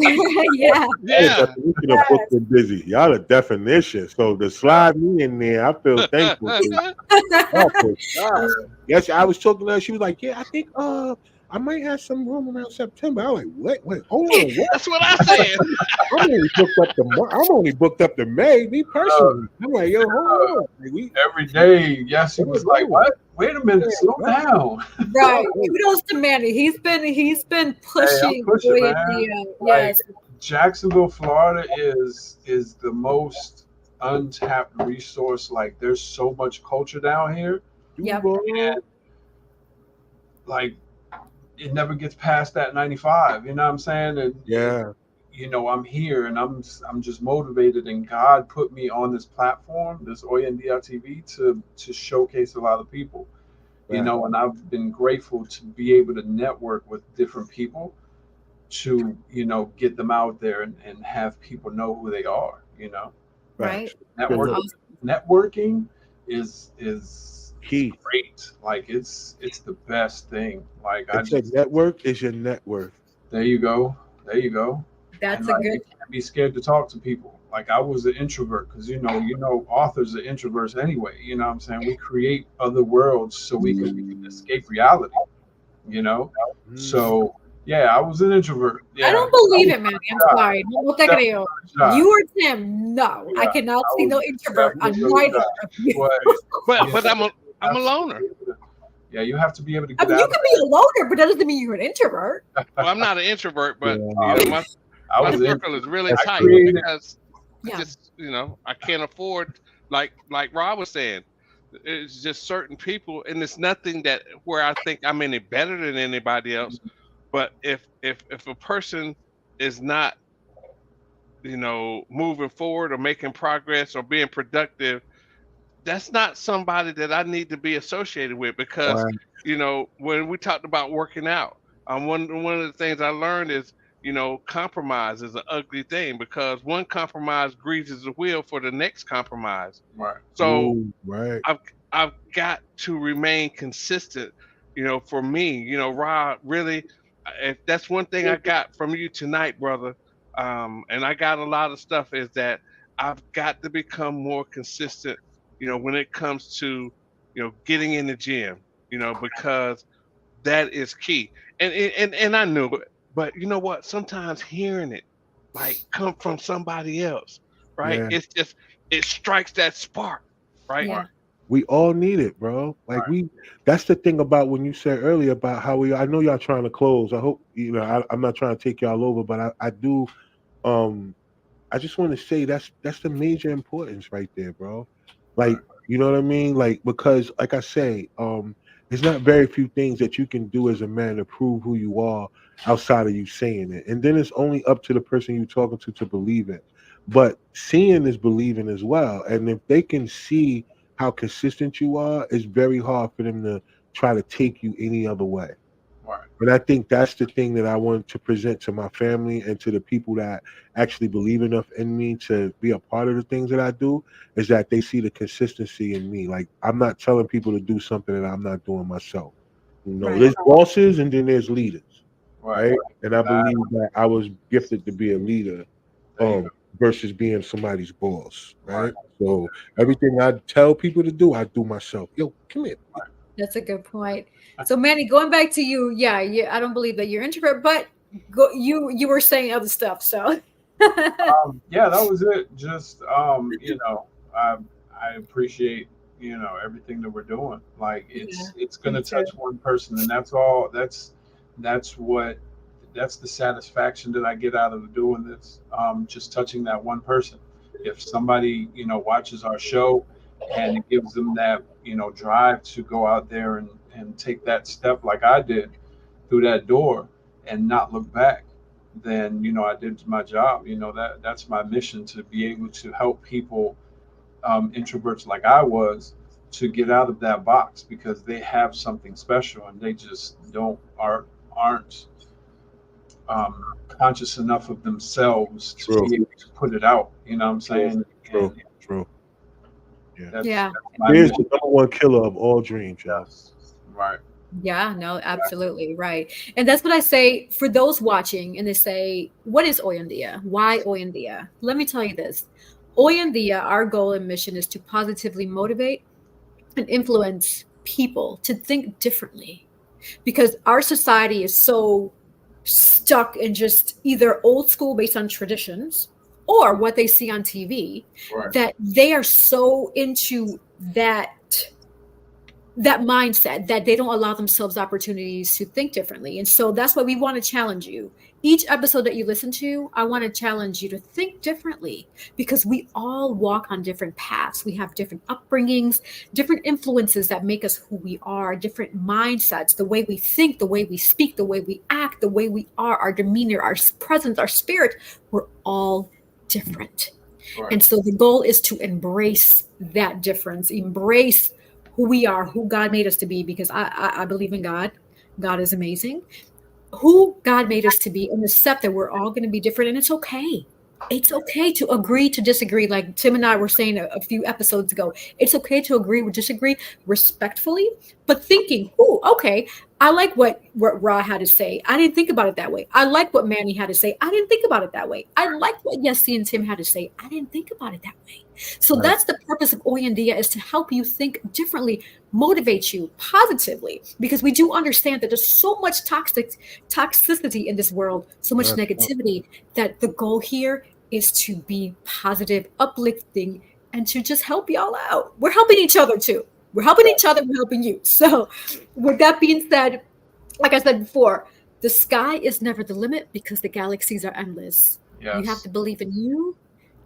Yeah. Y'all the Yeah. definition of booked and busy. Y'all the definition. So to slide me in there, I feel thankful. Oh, for God. Yes, I was talking to her. She was like, "Yeah, I think I might have some room around September." I was like, "What? Wait, hold on, what?" That's what I I'm like, said. I'm only booked up to May. Me Uh, personally, I'm like, "Yo, hold on." Like, every day, yes, he was like, hold "What? Wait a minute, slow on. down." Right. Right. Kudos to Manny. He's been Hey, I'm pushing pushing, Boy man. India. Like Yes. Jacksonville, Florida is the most untapped resource. Like there's so much culture down here. Yep. And like it never gets past that 95. You know what I'm saying? And Yeah. I'm here and I'm just motivated. And God put me on this platform, this Oyendia TV, to showcase a lot of people. Right. And I've been grateful to be able to network with different people to get them out there and have people know who they are. Right. Facts. That's Network awesome. networking is Key. great. Like it's the best thing. Like I It's a just network is your net worth. there you go. There you go. And That's a like good. you can't be scared to talk to people. Like I was an introvert because authors are introverts anyway. You know what I'm saying? We create other worlds so we can escape reality. You know? Mm. So yeah, I was an introvert. I Yeah. don't I believe was it, Manny. I'm shy. sorry. No te Definitely creo. shy. You or Tim, no. I Yeah. cannot I see was no introvert on definitely neither shy. of you. But But you but I'm a I'm a have to loner. be able to, yeah, you have to be able to I get mean, you out of can be a loner, but that doesn't mean you're an introvert. Well, I'm not an introvert, Yeah. but I was I my was in, circle is really That's I tight good. created because I Yeah. just I can't afford like Rob was saying. It's just certain people, and it's nothing that where I think I'm any better than anybody else. But if a person is not moving forward or making progress or being productive, that's not somebody that I need to be associated with because Right. when we talked about working out, one of the things I learned is compromise is an ugly thing because one compromise greases the wheel for the next compromise. right. So Ooh, right. I've I've got to remain consistent. For me, Rob, really, if that's one thing I got from you tonight, brother, and I got a lot of stuff is that I've got to become more consistent. When it comes to getting in the gym, because that is key. And I knew it, but you know what? Sometimes hearing it like come from somebody else, right? Yeah. It's just it strikes that spark, right? Yeah. We all need it, bro. Like Right. that's the thing about when you said earlier about how I know y'all trying to close. I hope, I'm not trying to take y'all over, but I do, um, I just want to say that's the major importance right there, bro. Like, Right. you know what I mean? Like, because like I say, there's not very few things that you can do as a man to prove who you are outside of you saying it. And then it's only up to the person you're talking to believe it. But seeing is believing as well. And if they can see how consistent you are, it's very hard for them to try to take you any other way. Right. And I think that's the thing that I want to present to my family and to the people that actually believe enough in me to be a part of the things that I do, is that they see the consistency in me. Like, I'm not telling people to do something that I'm not doing myself. Right. There's bosses and then there's leaders, Right. right? And I believe Exactly. that I was gifted to be a leader, There you go. versus being somebody's boss, Right. right? So everything I tell people to do, I do myself. Yo, come here. That's a good point. So Manny, going back to you, I don't believe that you're introvert, but you were saying other stuff. So Yeah, that was it. Just I I appreciate everything that we're doing. Like it's me gonna too. touch one person, and that's all. That's what that's the satisfaction that I get out of doing this. Just touching that one person. If somebody watches our show, and it gives them that drive to go out there and take that step like I did through that door and not look back, then I did my job. That's my mission, to be able to help people, introverts like I was, to get out of that box, because they have something special and they just aren't conscious enough of themselves to True, be able to put it out. You know what I'm true, saying? true, And true. Yeah. Yeah. that's my Fear is mission. the number one killer of all dreams, y'all. Yes. Right. Yeah, no, absolutely right. And that's what I say for those watching, and they say, what is Oyandia? Why Oyandia? Let me tell you this. Oyandia, our goal and mission is to positively motivate and influence people to think differently, because our society is so stuck in just either old school based on traditions or what they see on TV, Right. that they are so into that mindset that they don't allow themselves opportunities to think differently. And so that's why we want to challenge you. Each episode that you listen to, I want to challenge you to think differently, because we all walk on different paths. We have different upbringings, different influences that make us who we are, different mindsets, the way we think, the way we speak, the way we act, the way we are, our demeanor, our presence, our spirit. We're all different. Right. And so the goal is to embrace that difference, embrace who we are, who God made us to be, because I believe in God. God is amazing. Who God made us to be, and accept that we're all going to be different, and it's okay. It's okay to agree to disagree, like Tim and I were saying a few episodes ago. It's okay to agree or disagree respectfully, but thinking, "Oh, okay, I like what Ra had to say. I didn't think about it that way. I like what Manny had to say. I didn't think about it that way. I like what Yessie and Tim had to say. I didn't think about it that way." So Right. that's the purpose of Oyandia, is to help you think differently, motivate you positively, because we do understand that there's so much toxicity in this world, so much Right. negativity, that the goal here is to be positive, uplifting, and to just help y'all out. We're helping each other too. We're helping each other, we're helping you. So with that being said, like I said before, the sky is never the limit, because the galaxies are endless. You have Yes. to believe in you.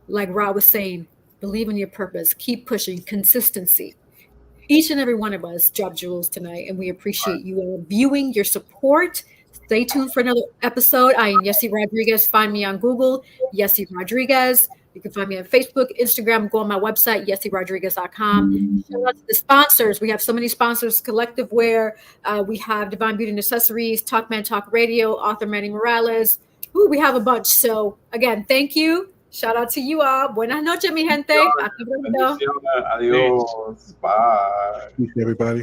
Like Ra was saying, believe in your purpose, keep pushing, consistency. Each and every one of us dropped jewels tonight, and we appreciate you all viewing, your support. Stay tuned for another episode. I am Yessie Rodriguez. Find me on Google, Yessie Rodriguez. You can find me on Facebook, Instagram. Go on my website, yessierodriguez.com. Shout out to the sponsors. We have so many sponsors: Collective Wear. We have Divine Beauty and Accessories, Talk Man Talk Radio, author Manny Morales. Ooh, we have a bunch. So again, thank you. Shout out to you all. Buenas noches, mi gente. Hasta pronto. Bendiciones. Adios. Bye. Peace, everybody.